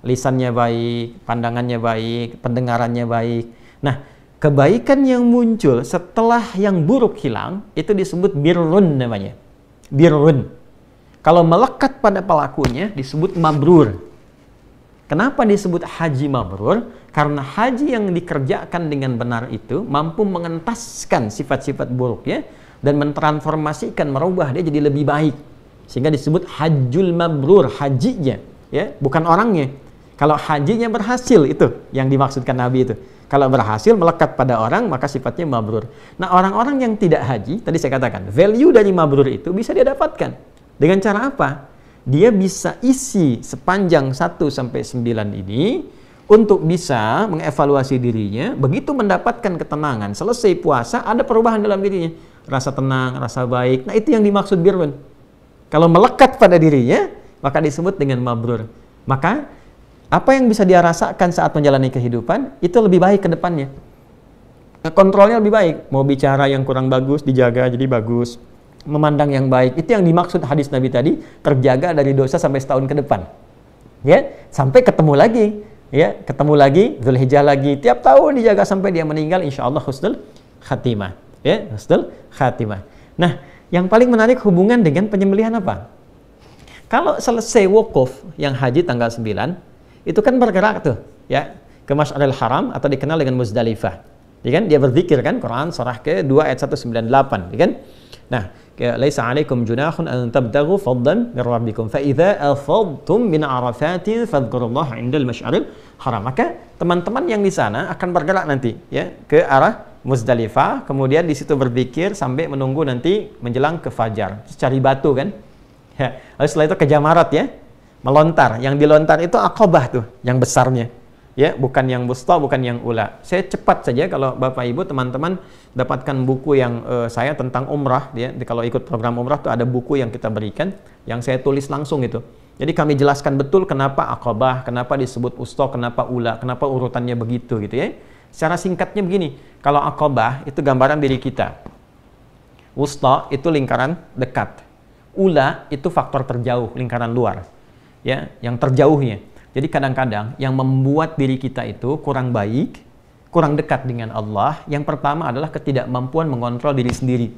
Lisannya baik, pandangannya baik, pendengarannya baik. Nah, kebaikan yang muncul setelah yang buruk hilang, itu disebut birrun namanya. Birrun. Kalau melekat pada pelakunya, disebut mabrur. Kenapa disebut haji mabrur? Karena haji yang dikerjakan dengan benar itu mampu mengentaskan sifat-sifat buruknya dan mentransformasikan, merubah dia jadi lebih baik. Sehingga disebut hajjul mabrur, hajinya, ya, bukan orangnya. Kalau hajinya berhasil, itu yang dimaksudkan Nabi itu. Kalau berhasil melekat pada orang, maka sifatnya mabrur. Nah, orang-orang yang tidak haji, tadi saya katakan, value dari mabrur itu bisa dia dapatkan. Dengan cara apa? Dia bisa isi sepanjang 1 sampai 9 ini untuk bisa mengevaluasi dirinya. Begitu mendapatkan ketenangan, selesai puasa, ada perubahan dalam dirinya. Rasa tenang, rasa baik. Nah, itu yang dimaksud birrun. Kalau melekat pada dirinya, maka disebut dengan mabrur. Maka, apa yang bisa dia rasakan saat menjalani kehidupan, itu lebih baik ke depannya. Kontrolnya lebih baik. Mau bicara yang kurang bagus, dijaga jadi bagus. Memandang yang baik. Itu yang dimaksud hadis Nabi tadi, terjaga dari dosa sampai setahun ke depan. Ya, sampai ketemu lagi. Ya, ketemu lagi, Dzulhijjah lagi. Tiap tahun dijaga sampai dia meninggal, insya Allah husnul khatimah. Ya, husnul khatimah. Nah, yang paling menarik hubungan dengan penyembelihan apa? Kalau selesai wukuf yang haji tanggal 9, itu kan bergerak tuh, ya, ke Masy'aril Haram atau dikenal dengan Muzdalifah. Ya kan? Dia berzikir kan, Quran surah ke-2 ayat 198, ya kan? Nah, laisa 'alaikum junahun an tabtaghu fadlan min rabbikum fa idza afadtum min arafatin fadhkurullaha 'indal Masy'aril Haram. Maka teman-teman yang di sana akan bergerak nanti, ya, ke arah Muzdalifah, kemudian di situ berzikir sampai menunggu nanti menjelang ke fajar. Cari batu kan? Ya. Lalu setelah itu ke Jamarat, ya. Melontar. Yang dilontar itu Aqabah tuh, yang besarnya. Ya, bukan yang wusta, bukan yang ula. Saya cepat saja kalau Bapak Ibu teman-teman dapatkan buku yang saya tentang umrah, ya. Kalau ikut program umrah tuh ada buku yang kita berikan yang saya tulis langsung itu. Jadi kami jelaskan betul kenapa Aqabah, kenapa disebut wusta, kenapa ula, kenapa urutannya begitu gitu, ya. Secara singkatnya begini, kalau Aqabah itu gambaran diri kita. Wusta itu lingkaran dekat. Ula itu faktor terjauh, lingkaran luar. Ya, yang terjauhnya. Jadi kadang-kadang yang membuat diri kita itu kurang baik, kurang dekat dengan Allah, yang pertama adalah ketidakmampuan mengontrol diri sendiri.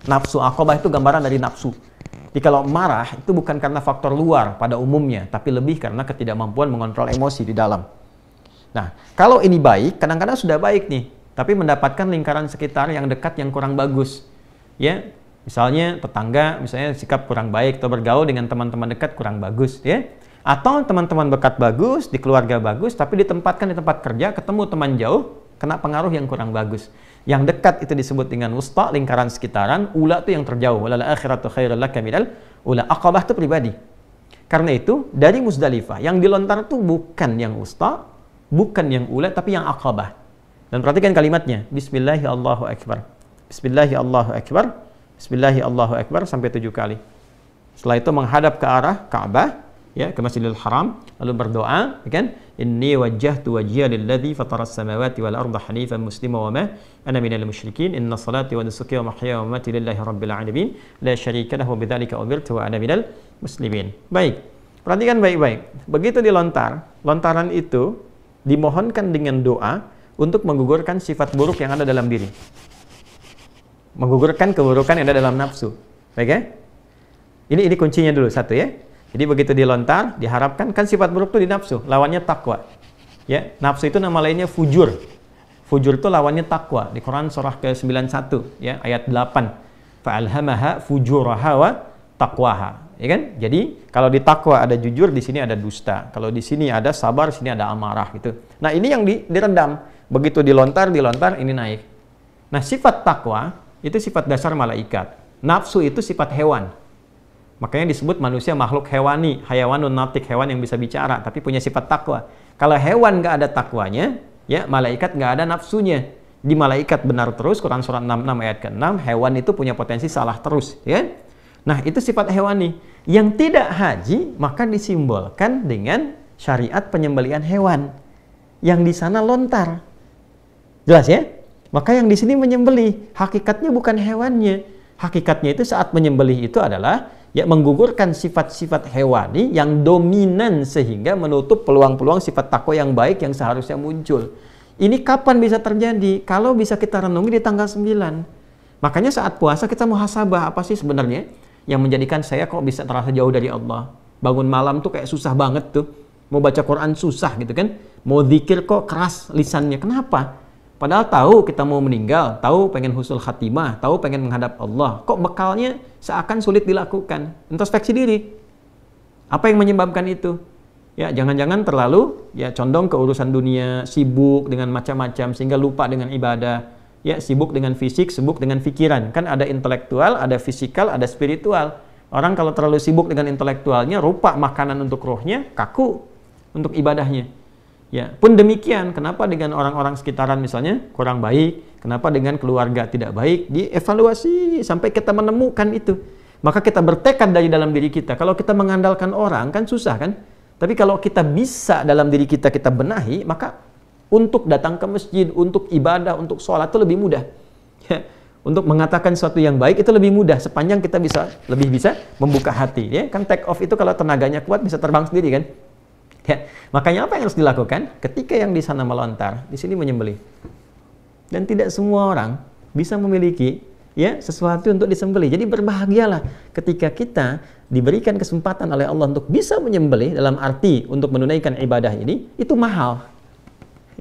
Nafsu. Aqabah itu gambaran dari nafsu. Jadi kalau marah itu bukan karena faktor luar pada umumnya, tapi lebih karena ketidakmampuan mengontrol emosi di dalam. Nah, kalau ini baik, kadang-kadang sudah baik nih, tapi mendapatkan lingkaran sekitar yang dekat yang kurang bagus. Ya, misalnya tetangga, misalnya sikap kurang baik, atau bergaul dengan teman-teman dekat kurang bagus, ya. Atau teman-teman dekat bagus, di keluarga bagus, tapi ditempatkan di tempat kerja, ketemu teman jauh, kena pengaruh yang kurang bagus. Yang dekat itu disebut dengan wusta, lingkaran sekitaran, ula itu yang terjauh. Walal akhiratu khairul laka minal ula. Aqabah itu pribadi. Karena itu, dari Muzdalifah, yang dilontar itu bukan yang wusta, bukan yang ula, tapi yang Aqabah. Dan perhatikan kalimatnya. Bismillahirrahmanirrahim. Bismillahirrahmanirrahim. Bismillahirrahmanirrahim sampai 7 kali. Setelah itu menghadap ke arah Ka'bah, ya, ke Masjidil Haram, lalu berdoa, ya kan? Inni wajjahtu wajhiya lilladzi fataras samawati wal arda hanifan muslima wa ma ana minal musyrikin. Inna salati wa nusuki wa mahyaya wa mamati lillahi rabbil alamin. La syarika lahu wa bidzalika umirtu wa ana minal muslimin. Baik. Perhatikan baik-baik. Begitu dilontar, lontaran itu dimohonkan dengan doa untuk menggugurkan sifat buruk yang ada dalam diri. Menggugurkan keburukan yang ada dalam nafsu. Baik ya? Ini kuncinya dulu, satu ya. Jadi begitu dilontar, diharapkan, kan sifat buruk itu di nafsu, lawannya takwa. Ya, nafsu itu nama lainnya fujur. Fujur itu lawannya takwa. Di Quran surah ke-91, ya, ayat 8. Fa'alhamaha fujuraha wa taqwaha. Ya kan? Jadi kalau di takwa ada jujur, di sini ada dusta. Kalau di sini ada sabar, di sini ada amarah gitu. Nah, ini yang diredam. Begitu dilontar, ini naik. Nah, sifat takwa itu sifat dasar malaikat. Nafsu itu sifat hewan. Makanya disebut manusia makhluk hewani, hayawanun natik, hewan yang bisa bicara, tapi punya sifat takwa. Kalau hewan nggak ada takwanya, ya, malaikat nggak ada nafsunya. Di malaikat benar terus, Quran surah 66 ayat ke-6, hewan itu punya potensi salah terus, ya. Nah, itu sifat hewani. Yang tidak haji, maka disimbolkan dengan syariat penyembelihan hewan. Yang di sana lontar. Jelas ya? Maka yang di sini menyembelih, hakikatnya bukan hewannya. Hakikatnya itu saat menyembelih itu adalah ya menggugurkan sifat-sifat hewani yang dominan sehingga menutup peluang-peluang sifat takwa yang baik yang seharusnya muncul. Ini kapan bisa terjadi? Kalau bisa kita renungi di tanggal 9. Makanya saat puasa kita muhasabah, apa sih sebenarnya yang menjadikan saya kok bisa terasa jauh dari Allah? Bangun malam tuh kayak susah banget tuh. Mau baca Quran susah gitu kan. Mau zikir kok keras lisannya. Kenapa? Padahal tahu kita mau meninggal, tahu pengen husnul khatimah, tahu pengen menghadap Allah. Kok bekalnya seakan sulit dilakukan? Introspeksi diri. Apa yang menyebabkan itu? Ya, jangan-jangan terlalu ya condong ke urusan dunia, sibuk dengan macam-macam sehingga lupa dengan ibadah. Ya, sibuk dengan fisik, sibuk dengan pikiran. Kan ada intelektual, ada fisikal, ada spiritual. Orang kalau terlalu sibuk dengan intelektualnya, rupa makanan untuk rohnya, kaku untuk ibadahnya. Ya, pun demikian, kenapa dengan orang-orang sekitaran misalnya kurang baik, kenapa dengan keluarga tidak baik, dievaluasi sampai kita menemukan itu. Maka kita bertekad dari dalam diri kita. Kalau kita mengandalkan orang kan susah kan? Tapi kalau kita bisa dalam diri kita benahi, maka untuk datang ke masjid, untuk ibadah, untuk sholat itu lebih mudah. Ya, untuk mengatakan sesuatu yang baik itu lebih mudah sepanjang kita lebih bisa membuka hati. Ya, kan take off itu kalau tenaganya kuat bisa terbang sendiri kan? Ya, makanya apa yang harus dilakukan? Ketika yang di sana melontar, di sini menyembelih. Dan tidak semua orang bisa memiliki ya sesuatu untuk disembelih. Jadi berbahagialah ketika kita diberikan kesempatan oleh Allah untuk bisa menyembelih dalam arti untuk menunaikan ibadah ini, itu mahal.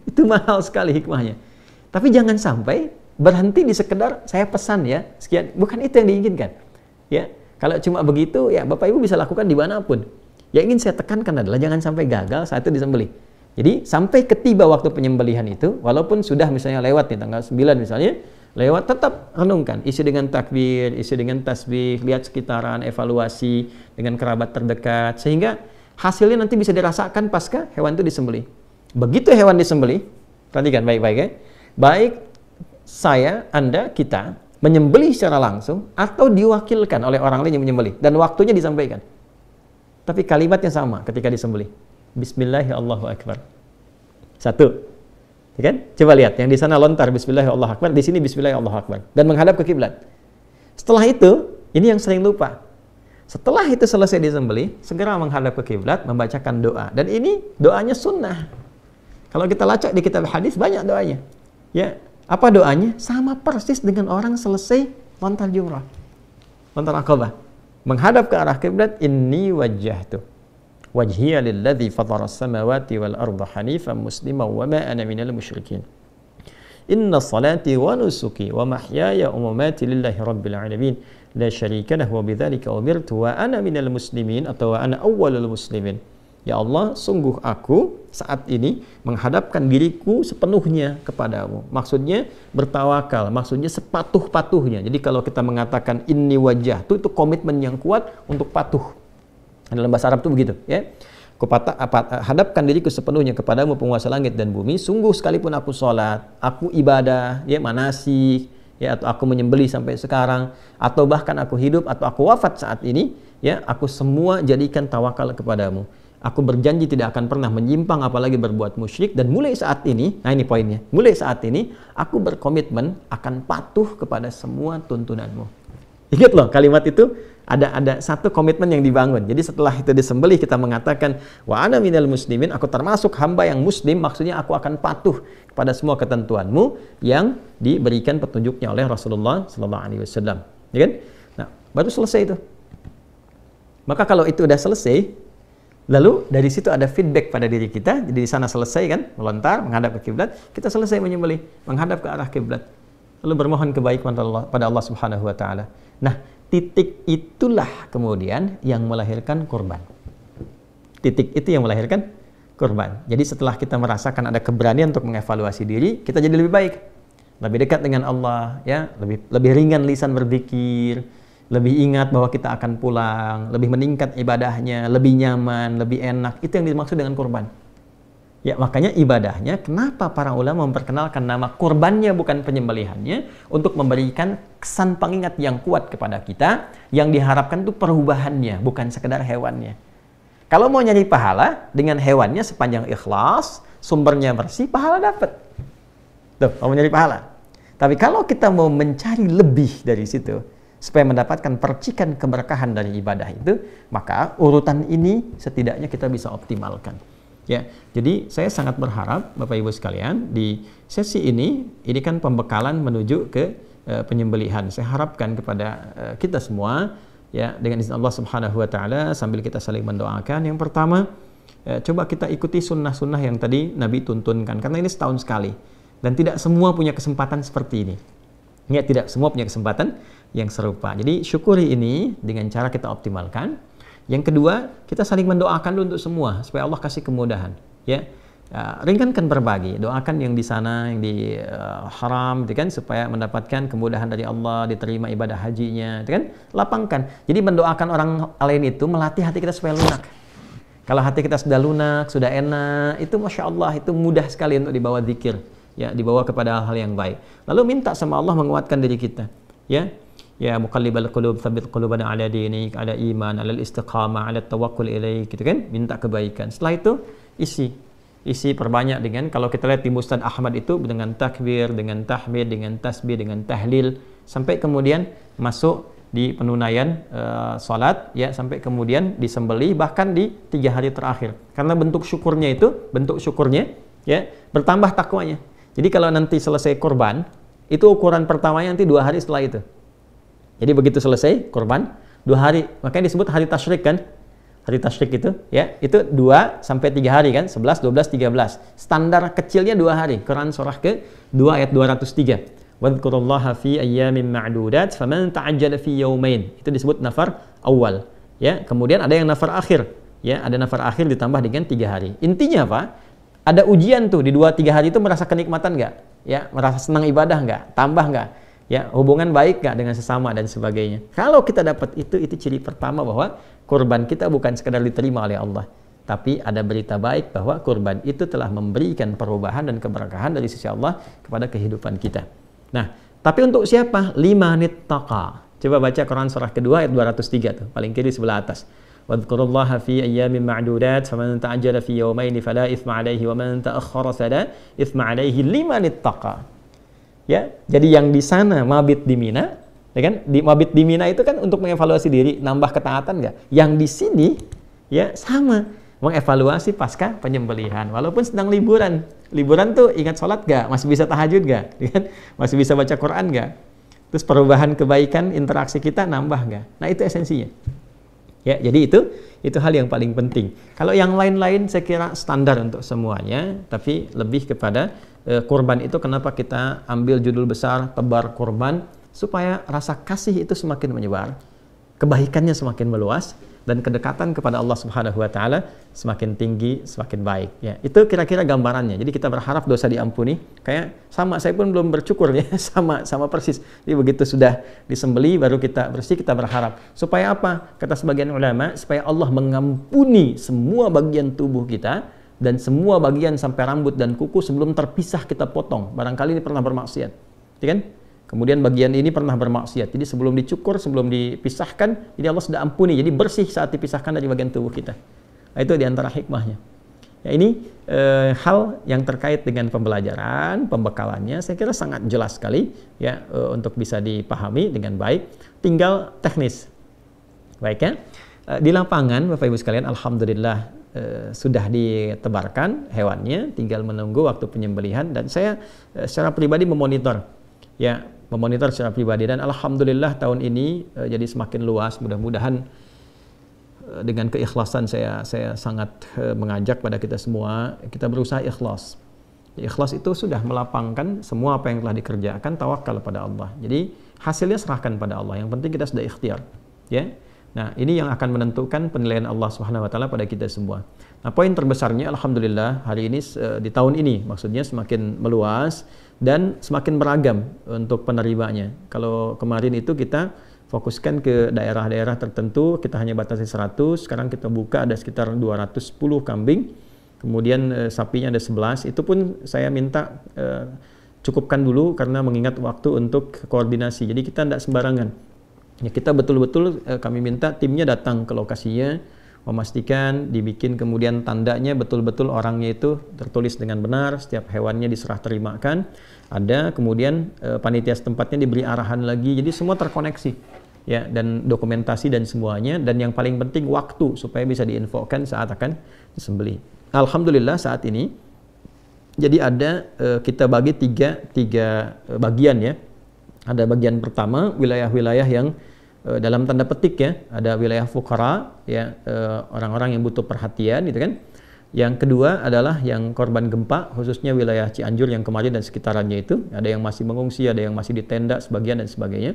Itu mahal sekali hikmahnya. Tapi jangan sampai berhenti di sekedar saya pesan ya, sekian. Bukan itu yang diinginkan. Ya, kalau cuma begitu ya Bapak Ibu bisa lakukan dimanapun. Yang ingin saya tekankan adalah jangan sampai gagal saat itu disembelih. Jadi sampai ketiba waktu penyembelihan itu, walaupun sudah misalnya lewat nih tanggal 9 misalnya, lewat tetap renungkan, isi dengan takbir, isi dengan tasbih, lihat sekitaran, evaluasi dengan kerabat terdekat, sehingga hasilnya nanti bisa dirasakan pasca hewan itu disembelih. Begitu hewan disembelih, perhatikan baik-baik ya, baik saya, Anda, kita menyembelih secara langsung atau diwakilkan oleh orang lain yang menyembelih dan waktunya disampaikan. Tapi kalimatnya sama ketika disembelih. Bismillahirrahmanirrahim. Satu. Ya kan? Coba lihat, yang di sana lontar Bismillahirrahmanirrahim, di sini Bismillahirrahmanirrahim dan menghadap ke kiblat. Setelah itu, ini yang sering lupa. Setelah itu selesai disembelih, segera menghadap ke kiblat, membacakan doa. Dan ini doanya sunnah. Kalau kita lacak di kitab hadis banyak doanya. Ya, apa doanya? Sama persis dengan orang selesai lontar jumrah, lontar Aqabah. Menghadap ke arah kiblat, inni wajjahtu wajhiya lilladzi fatara as-samawati wal arda hanifan musliman wa ma ana minal musyrikin. Inna salati wa nusuki wa mahyaya wa mamati lillahi rabbil alamin la syarika lahu wa bidzalika umirtu wa ana minal muslimin atau wa ana awwalul muslimin. Ya Allah, sungguh aku saat ini menghadapkan diriku sepenuhnya kepadamu. Maksudnya bertawakal, maksudnya sepatuh-patuhnya. Jadi kalau kita mengatakan inni wajah, itu komitmen yang kuat untuk patuh. Dalam bahasa Arab itu begitu, ya. Aku hadapkan diriku sepenuhnya kepadamu penguasa langit dan bumi. Sungguh sekalipun aku sholat, aku ibadah, ya manasik, ya atau aku menyembelih sampai sekarang, atau bahkan aku hidup atau aku wafat saat ini, ya aku semua jadikan tawakal kepadamu. Aku berjanji tidak akan pernah menyimpang apalagi berbuat musyrik, dan mulai saat ini, nah ini poinnya, mulai saat ini aku berkomitmen akan patuh kepada semua tuntunanmu. Ingat loh kalimat itu, ada satu komitmen yang dibangun. Jadi setelah itu disembelih kita mengatakan wa ana minal muslimin, aku termasuk hamba yang muslim, maksudnya aku akan patuh kepada semua ketentuanmu yang diberikan petunjuknya oleh Rasulullah sallallahu alaihi wasallam. Ya kan? Nah, baru selesai itu. Maka kalau itu udah selesai, lalu dari situ ada feedback pada diri kita. Jadi di sana selesai kan, melontar, menghadap ke kiblat, kita selesai menyembelih, menghadap ke arah kiblat. Lalu bermohon kebaikan pada Allah Subhanahu wa taala. Nah, titik itulah kemudian yang melahirkan kurban. Titik itu yang melahirkan kurban. Jadi setelah kita merasakan ada keberanian untuk mengevaluasi diri, kita jadi lebih baik. Lebih dekat dengan Allah, ya, lebih ringan lisan berzikir, lebih ingat bahwa kita akan pulang, lebih meningkat ibadahnya, lebih nyaman, lebih enak. Itu yang dimaksud dengan kurban. Ya, makanya ibadahnya, kenapa para ulama memperkenalkan nama kurbannya bukan penyembelihannya, untuk memberikan kesan pengingat yang kuat kepada kita, yang diharapkan itu perubahannya, bukan sekedar hewannya. Kalau mau nyari pahala, dengan hewannya sepanjang ikhlas, sumbernya bersih, pahala dapat. Tuh, mau nyari pahala. Tapi kalau kita mau mencari lebih dari situ, supaya mendapatkan percikan keberkahan dari ibadah itu, maka urutan ini setidaknya kita bisa optimalkan. Ya, jadi saya sangat berharap Bapak Ibu sekalian di sesi ini kan pembekalan menuju ke penyembelihan. Saya harapkan kepada kita semua ya dengan izin Allah Subhanahu wa taala sambil kita saling mendoakan. Yang pertama, coba kita ikuti sunnah-sunnah yang tadi Nabi tuntunkan karena ini setahun sekali dan tidak semua punya kesempatan seperti ini. Ya, tidak semua punya kesempatan yang serupa. Jadi syukuri ini dengan cara kita optimalkan. Yang kedua, kita saling mendoakan dulu untuk semua supaya Allah kasih kemudahan. Ya, ringankan berbagi, doakan yang di sana, yang di haram, gitu kan, supaya mendapatkan kemudahan dari Allah, diterima ibadah hajinya, gitu kan, lapangkan. Jadi mendoakan orang lain itu melatih hati kita supaya lunak. Kalau hati kita sudah lunak, sudah enak, itu masya Allah, itu mudah sekali untuk dibawa zikir, ya, dibawa kepada hal yang baik. Lalu minta sama Allah menguatkan diri kita, ya. Ya muqallibal qulub tsabbit qulubana ala dinik, ala iman, ala istiqamah, ala tawakkul ilaik, gitu kan? Minta kebaikan. Setelah itu isi perbanyak dengan, kalau kita lihat di Musnad Ahmad itu dengan takbir, dengan tahmid, dengan tasbih, dengan tahlil, sampai kemudian masuk di penunaian salat, ya, sampai kemudian disembelih bahkan di 3 hari terakhir. Karena bentuk syukurnya ya bertambah takwanya. Jadi kalau nanti selesai kurban, itu ukuran pertamanya nanti 2 hari setelah itu. Jadi begitu selesai kurban 2 hari, makanya disebut hari tasyrik kan? Hari tasyrik itu, ya, itu 2 sampai 3 hari kan? 11, 12, 13. Standar kecilnya 2 hari. Quran surah ke-2 ayat 203. Wadhkurullaha fi ayyamin ma'dudat faman ta'ajjala fi yawmain. Itu disebut nafar awal, ya. Kemudian ada yang nafar akhir, ya, ada nafar akhir ditambah dengan 3 hari. Intinya apa? Ada ujian tuh di 2-3 hari itu, merasa kenikmatan nggak? Ya, merasa senang ibadah nggak? Tambah nggak? Ya, hubungan baik nggak dengan sesama dan sebagainya. Kalau kita dapat itu ciri pertama bahwa kurban kita bukan sekedar diterima oleh Allah, tapi ada berita baik bahwa kurban itu telah memberikan perubahan dan keberkahan dari sisi Allah kepada kehidupan kita. Nah, tapi untuk siapa? Limanit taqa. Coba baca Quran surah kedua ayat 203 tuh, paling kiri sebelah atas. Wadhkurullaha fi ayyamin ma'dudat faman ta'ajjala fi yawmaini fala itsma 'alaihi wa man ta'akhkhara fala itsma 'alaihi limanit taqa. Ya, jadi yang di sana mabit di Mina, ya kan? Di mabit di Mina itu kan untuk mengevaluasi diri, nambah ketaatan nggak? Yang di sini, ya sama, mengevaluasi pasca penyembelihan. Walaupun sedang liburan, liburan tuh ingat sholat nggak? Masih bisa tahajud nggak? Ya kan? Masih bisa baca Quran nggak? Terus perubahan kebaikan interaksi kita nambah nggak? Nah itu esensinya. Ya, jadi itu hal yang paling penting. Kalau yang lain-lain saya kira standar untuk semuanya, tapi lebih kepada kurban itu kenapa kita ambil judul besar tebar kurban, supaya rasa kasih itu semakin menyebar, kebaikannya semakin meluas, dan kedekatan kepada Allah Subhanahu wa taala semakin tinggi, semakin baik, ya. Itu kira-kira gambarannya. Jadi kita berharap dosa diampuni. Kayak sama, saya pun belum bercukur ya, sama persis. Jadi begitu sudah disembeli baru kita bersih, kita berharap. Supaya apa? Kata sebagian ulama, supaya Allah mengampuni semua bagian tubuh kita dan semua bagian sampai rambut dan kuku sebelum terpisah kita potong. Barangkali ini pernah bermaksiat, ya kan? Kemudian bagian ini pernah bermaksiat. Jadi sebelum dicukur, sebelum dipisahkan, jadi Allah sudah ampuni. Jadi bersih saat dipisahkan dari bagian tubuh kita. Nah, itu diantara hikmahnya. Ya, ini hal yang terkait dengan pembelajaran, pembekalannya, saya kira sangat jelas sekali ya untuk bisa dipahami dengan baik. Tinggal teknis. Baik ya. Di lapangan, Bapak Ibu sekalian, alhamdulillah sudah ditebarkan hewannya, tinggal menunggu waktu penyembelihan. Dan saya secara pribadi memonitor. Ya, memonitor secara pribadi, dan alhamdulillah tahun ini jadi semakin luas. Mudah-mudahan dengan keikhlasan saya sangat mengajak pada kita semua, kita berusaha ikhlas. Ikhlas itu sudah melapangkan semua apa yang telah dikerjakan, tawakal pada Allah. Jadi hasilnya serahkan pada Allah. Yang penting kita sudah ikhtiar, ya. Nah, ini yang akan menentukan penilaian Allah Subhanahu wa taala pada kita semua. Nah, poin terbesarnya alhamdulillah hari ini di tahun ini maksudnya semakin meluas dan semakin beragam untuk penerimanya. Kalau kemarin itu kita fokuskan ke daerah-daerah tertentu, kita hanya batasi 100, sekarang kita buka ada sekitar 210 kambing, kemudian sapinya ada 11, itu pun saya minta cukupkan dulu karena mengingat waktu untuk koordinasi, jadi kita tidak sembarangan. Ya, kita betul-betul kami minta timnya datang ke lokasinya, memastikan dibikin kemudian tandanya betul-betul orangnya itu tertulis dengan benar, setiap hewannya diserah terimakan, ada kemudian panitia setempatnya diberi arahan lagi, jadi semua terkoneksi ya, dan dokumentasi dan semuanya, dan yang paling penting waktu supaya bisa diinfokan saat akan disembelih. alhamdulillah saat ini jadi ada kita bagi tiga bagian ya. Ada bagian pertama wilayah-wilayah yang dalam tanda petik ya, ada wilayah fuqara ya, orang-orang yang butuh perhatian gitu kan. Yang kedua adalah yang korban gempa, khususnya wilayah Cianjur yang kemarin dan sekitarannya itu, ada yang masih mengungsi, ada yang masih di tenda sebagian dan sebagainya.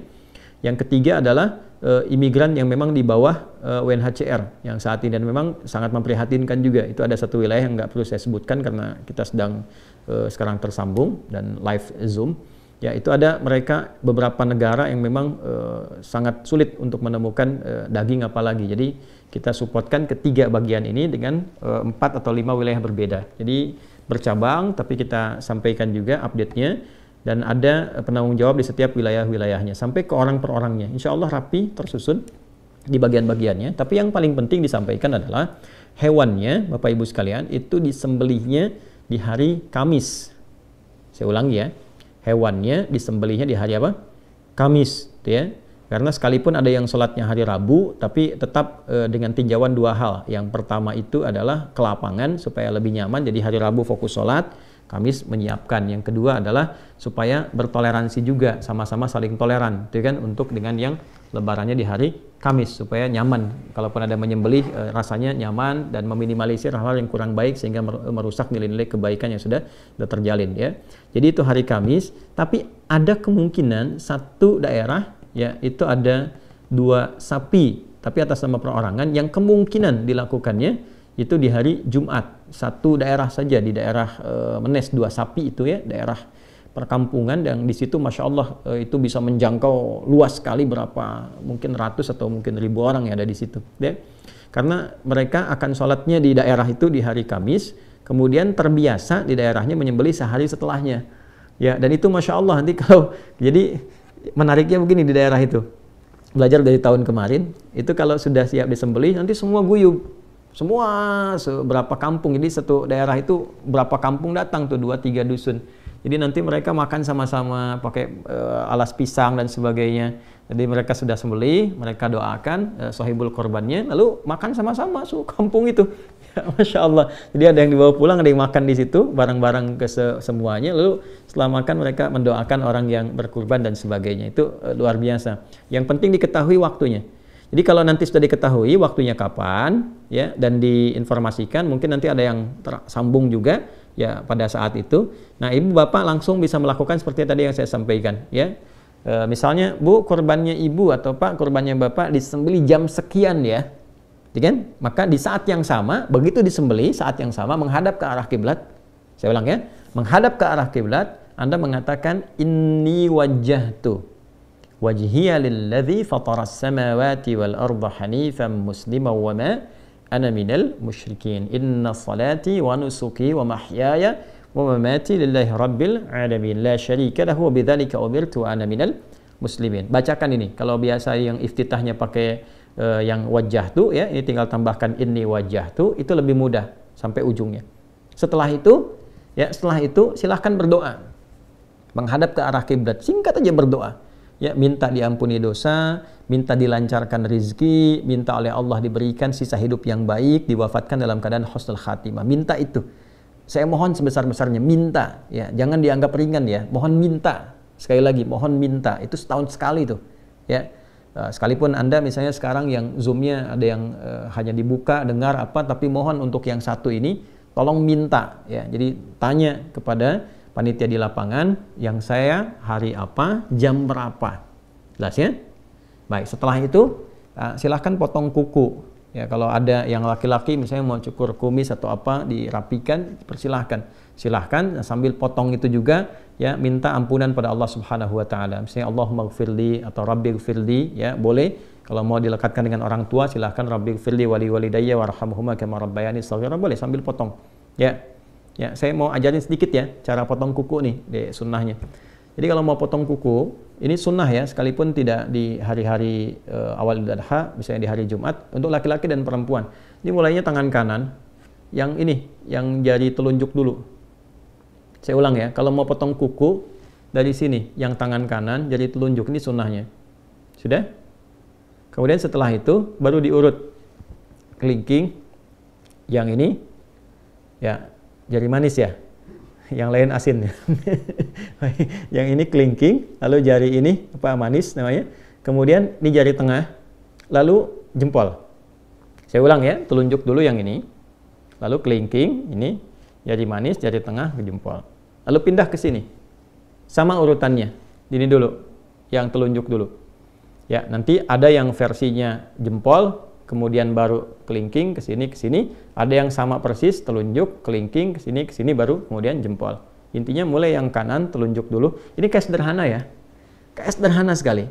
Yang ketiga adalah imigran yang memang di bawah UNHCR yang saat ini, dan memang sangat memprihatinkan juga. Itu ada satu wilayah yang nggak perlu saya sebutkan karena kita sedang sekarang tersambung dan live Zoom. Ya, itu ada mereka beberapa negara yang memang sangat sulit untuk menemukan daging apalagi. Jadi kita supportkan ketiga bagian ini dengan 4 atau 5 wilayah berbeda. Jadi bercabang, tapi kita sampaikan juga update-nya dan ada penanggung jawab di setiap wilayah-wilayahnya sampai ke orang per orangnya. Insya Allah rapi tersusun di bagian-bagiannya. Tapi yang paling penting disampaikan adalah hewannya, Bapak Ibu sekalian, itu disembelihnya di hari Kamis. Saya ulangi ya. Hewannya disembelihnya di hari apa? Kamis, gitu ya. Karena sekalipun ada yang sholatnya hari Rabu, tapi tetap dengan tinjauan dua hal. Yang pertama itu adalah ke lapangan supaya lebih nyaman, jadi hari Rabu fokus sholat, Kamis menyiapkan. Yang kedua adalah supaya bertoleransi juga, sama-sama saling toleran, gitu kan, untuk dengan yang lebarannya di hari Kamis supaya nyaman. Kalaupun ada menyembelih rasanya nyaman dan meminimalisir hal-hal yang kurang baik sehingga merusak nilai-nilai kebaikan yang sudah terjalin ya. Jadi itu hari Kamis, tapi ada kemungkinan satu daerah ya itu ada 2 sapi tapi atas nama perorangan yang kemungkinan dilakukannya itu di hari Jumat. Satu daerah saja di daerah Menes 2 sapi itu ya, daerah perkampungan, dan di situ Masya Allah itu bisa menjangkau luas sekali, berapa mungkin ratus atau mungkin ribu orang yang ada di situ ya. Karena mereka akan sholatnya di daerah itu di hari Kamis, kemudian terbiasa di daerahnya menyembelih sehari setelahnya ya. Dan itu Masya Allah nanti kalau jadi menariknya begini, di daerah itu belajar dari tahun kemarin itu kalau sudah siap disembelih nanti semua guyub, semua berapa kampung, jadi satu daerah itu berapa kampung datang tuh 2-3 dusun. Jadi nanti mereka makan sama-sama pakai alas pisang dan sebagainya. Jadi mereka sudah sembelih, mereka doakan sahibul korbannya, lalu makan sama-sama kampung itu. Ya, Masya Allah. Jadi ada yang dibawa pulang, ada yang makan di situ, barang-barang ke semuanya. Lalu setelah makan mereka mendoakan orang yang berkurban dan sebagainya. Itu luar biasa. Yang penting diketahui waktunya. Jadi kalau nanti sudah diketahui waktunya kapan, ya, dan diinformasikan, mungkin nanti ada yang tersambung juga, ya, pada saat itu. Nah, ibu bapak langsung bisa melakukan seperti tadi yang saya sampaikan, ya. Misalnya, Bu, korbannya ibu atau Pak, korbannya bapak disembelih jam sekian ya, kan? Maka di saat yang sama, begitu disembelih, saat yang sama menghadap ke arah kiblat. Saya ulang ya, menghadap ke arah kiblat, Anda mengatakan inni wajjahtu wajhiya lilladzi fataras samawati wal arda hanifan musliman wa ma ana minal musyrikin. Inna salati wa nusuki wa mahyaya wa mamati lillahi rabbil alamin la syarika lahu wa bidzalika umirtu wa ana minal muslimin. Bacakan ini. Kalau biasa yang iftitahnya pakai yang wajah tuh ya, ini tinggal tambahkan inni wajah tuh, itu lebih mudah sampai ujungnya. Setelah itu ya, silahkan berdoa menghadap ke arah kiblat, singkat aja berdoa. Ya, minta diampuni dosa, minta dilancarkan rizki, minta oleh Allah diberikan sisa hidup yang baik, diwafatkan dalam keadaan husnul khatimah. Minta itu. Saya mohon sebesar-besarnya, minta. Ya, jangan dianggap ringan ya. Mohon minta. Sekali lagi, mohon minta. Itu setahun sekali tuh. Ya. Sekalipun Anda misalnya sekarang yang Zoom-nya ada yang hanya dibuka, dengar apa, tapi mohon untuk yang satu ini, tolong minta. Ya. Jadi tanya kepada panitia di lapangan, yang saya hari apa, jam berapa. Jelas ya? Baik, setelah itu silahkan potong kuku. Ya, kalau ada yang laki-laki misalnya mau cukur kumis atau apa, dirapikan, persilahkan. Silahkan sambil potong itu juga ya, minta ampunan pada Allah Subhanahu wa taala. Misalnya Allahumma gfirli atau Rabbi gfirli, ya boleh. Kalau mau dilekatkan dengan orang tua silahkan Rabbi gfirli wali walidayya warhamhuma kama rabbayani shaghira, boleh sambil potong. Ya. Ya, saya mau ajarin sedikit ya cara potong kuku nih di sunnahnya. Jadi kalau mau potong kuku, ini sunnah ya, sekalipun tidak di hari-hari awal Idul Adha, misalnya di hari Jumat, untuk laki-laki dan perempuan. Ini mulainya tangan kanan, yang ini, yang jari telunjuk dulu. Saya ulang ya, kalau mau potong kuku dari sini, yang tangan kanan, jari telunjuk, ini sunnahnya. Sudah? Kemudian setelah itu baru diurut kelingking, yang ini, Ya, jari manis ya. Yang lain asin. Yang ini kelingking, lalu jari ini apa manis namanya. Kemudian ini jari tengah, lalu jempol. Saya ulang ya, telunjuk dulu yang ini. Lalu kelingking, ini jari manis, jari tengah, ke jempol. Lalu pindah ke sini. Sama urutannya. Ini dulu, yang telunjuk dulu. Ya, nanti ada yang versinya jempol, kemudian baru kelingking ke sini. Ada yang sama persis, telunjuk, kelingking ke sini baru kemudian jempol. Intinya mulai yang kanan telunjuk dulu. Ini kayak sederhana ya. Kayak sederhana sekali.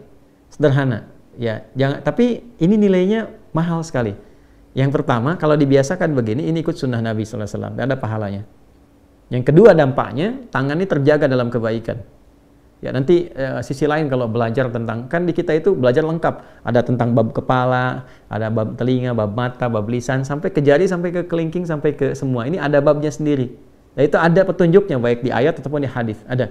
Sederhana. Ya, jangan, tapi ini nilainya mahal sekali. Yang pertama, kalau dibiasakan begini, ini ikut sunnah Nabi SAW, ada pahalanya. Yang kedua dampaknya, tangan ini terjaga dalam kebaikan. Ya, nanti sisi lain kalau belajar tentang, kan di kita itu belajar lengkap. Ada tentang bab kepala, ada bab telinga, bab mata, bab lisan, sampai ke jari, sampai ke kelingking, sampai ke semua. Ini ada babnya sendiri. Nah, itu ada petunjuknya, baik di ayat ataupun di hadis. Ada.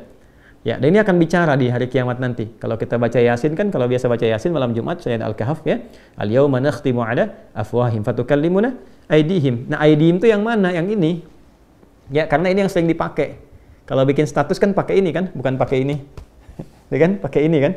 Ya, dan ini akan bicara di hari kiamat nanti. Kalau kita baca Yasin kan, kalau biasa baca Yasin malam Jumat, ayat Al-Kahf ya. Al-yauma nakhtimu ala afwahim fatukallimuna aydihim. Nah, aydihim itu yang mana? Yang ini. Ya, karena ini yang sering dipakai. Kalau bikin status kan pakai ini kan, bukan pakai ini. Ya kan? Pakai ini kan.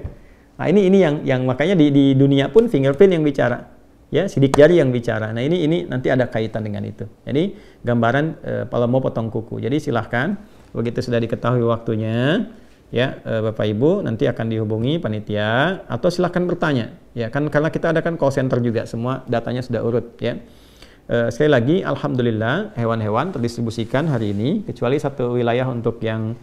Nah, ini yang makanya di dunia pun fingerprint yang bicara. Ya, sidik jari yang bicara. Nah, ini nanti ada kaitan dengan itu. Jadi, gambaran kalau mau potong kuku. Jadi, silahkan begitu sudah diketahui waktunya, ya Bapak Ibu nanti akan dihubungi panitia atau silahkan bertanya ya kan, karena kita ada kan call center juga, semua datanya sudah urut ya. Sekali lagi alhamdulillah hewan-hewan terdistribusikan hari ini, kecuali satu wilayah untuk yang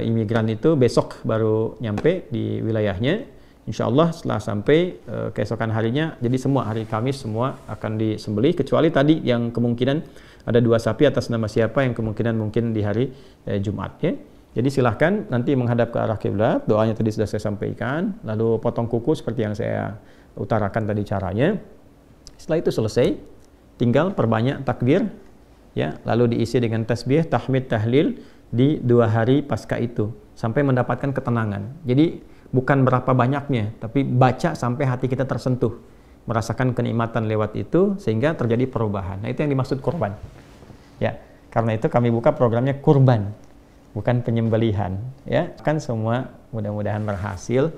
imigran itu besok baru nyampe di wilayahnya. Insya Allah setelah sampai keesokan harinya, jadi semua hari Kamis semua akan disembelih, kecuali tadi yang kemungkinan ada 2 sapi atas nama siapa yang kemungkinan mungkin di hari Jumat ya. Jadi silahkan nanti menghadap ke arah kiblat, doanya tadi sudah saya sampaikan, lalu potong kuku seperti yang saya utarakan tadi caranya. Setelah itu selesai, tinggal perbanyak takbir, ya, lalu diisi dengan tasbih, tahmid, tahlil di 2 hari pasca itu, sampai mendapatkan ketenangan. Jadi bukan berapa banyaknya, tapi baca sampai hati kita tersentuh, merasakan kenikmatan lewat itu, sehingga terjadi perubahan. Nah, itu yang dimaksud kurban. Ya, karena itu kami buka programnya kurban, bukan penyembelihan ya, kan semua mudah-mudahan berhasil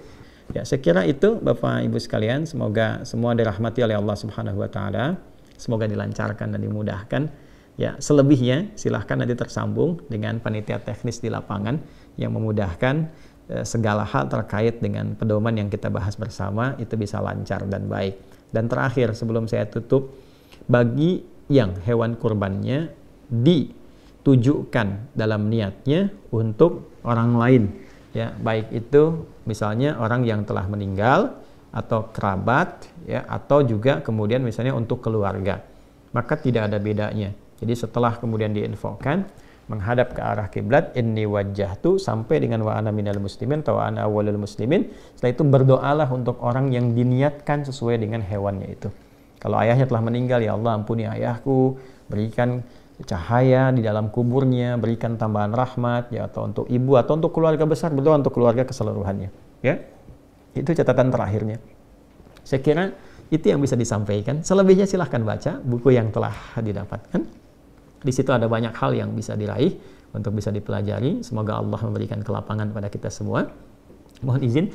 ya. Saya kira itu Bapak Ibu sekalian, semoga semua dirahmati oleh Allah Subhanahu wa taala, semoga dilancarkan dan dimudahkan ya. Selebihnya silahkan nanti tersambung dengan panitia teknis di lapangan yang memudahkan segala hal terkait dengan pedoman yang kita bahas bersama itu bisa lancar dan baik. Dan terakhir sebelum saya tutup, bagi yang hewan kurbannya ditujukan dalam niatnya untuk orang lain ya, baik itu misalnya orang yang telah meninggal atau kerabat ya, atau juga kemudian misalnya untuk keluarga, maka tidak ada bedanya. Jadi setelah kemudian diinfokan menghadap ke arah kiblat, inni wajjahtu, sampai dengan wa ana minal muslimin atau wa ana awwalul muslimin, setelah itu berdoalah untuk orang yang diniatkan sesuai dengan hewannya itu. Kalau ayahnya telah meninggal, ya Allah ampuni ayahku, berikan cahaya di dalam kuburnya, berikan tambahan rahmat ya, atau untuk ibu atau untuk keluarga besar, berdoa untuk keluarga keseluruhannya ya. Itu catatan terakhirnya. Saya kira itu yang bisa disampaikan. Selebihnya silahkan baca buku yang telah didapatkan. Di situ ada banyak hal yang bisa diraih untuk bisa dipelajari. Semoga Allah memberikan kelapangan pada kita semua. Mohon izin,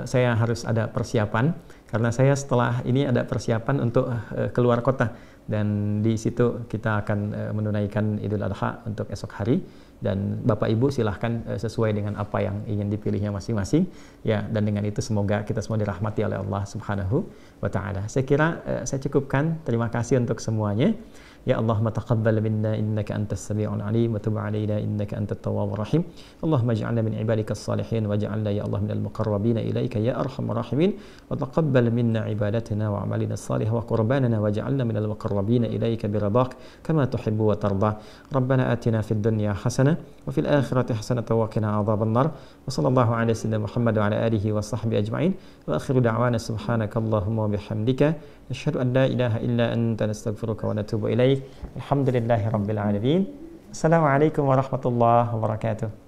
saya harus ada persiapan karena saya setelah ini ada persiapan untuk keluar kota, dan di situ kita akan menunaikan Idul Adha untuk esok hari, dan Bapak Ibu silahkan sesuai dengan apa yang ingin dipilihnya masing-masing ya. Dan dengan itu semoga kita semua dirahmati oleh Allah Subhanahu wa taala. Saya kira saya cukupkan. Terima kasih untuk semuanya. Ya Allahumma taqabbal minna innaka antas sami'ul alim wa tub 'alaina innaka antat tawwabur rahim. Allahumma ij'alna min ibadikas salihin waj'alna ya Allah minal muqarrabin ilaika ya arhamar rahimin. Wa taqabbal minna ibadatina wa 'amalina salih wa qurbanana waj'alna minal muqarrabin ilaika biridak kama tuhibbu wa tarda. Rabbana atina fid dunya hasanah wa fil akhirati hasanah wa qina adzaban nar. Wa sallallahu ala sayyidina Muhammad wa ala alihi wa sahbihi ajma'in. Wa akhiru da'wana subhanakallahumma wa bihamdika asyhadu an la ilaha illa anta nastaghfiruka wa natubu ilaik. Alhamdulillahi rabbil alamin. Assalamualaikum warahmatullahi wabarakatuh.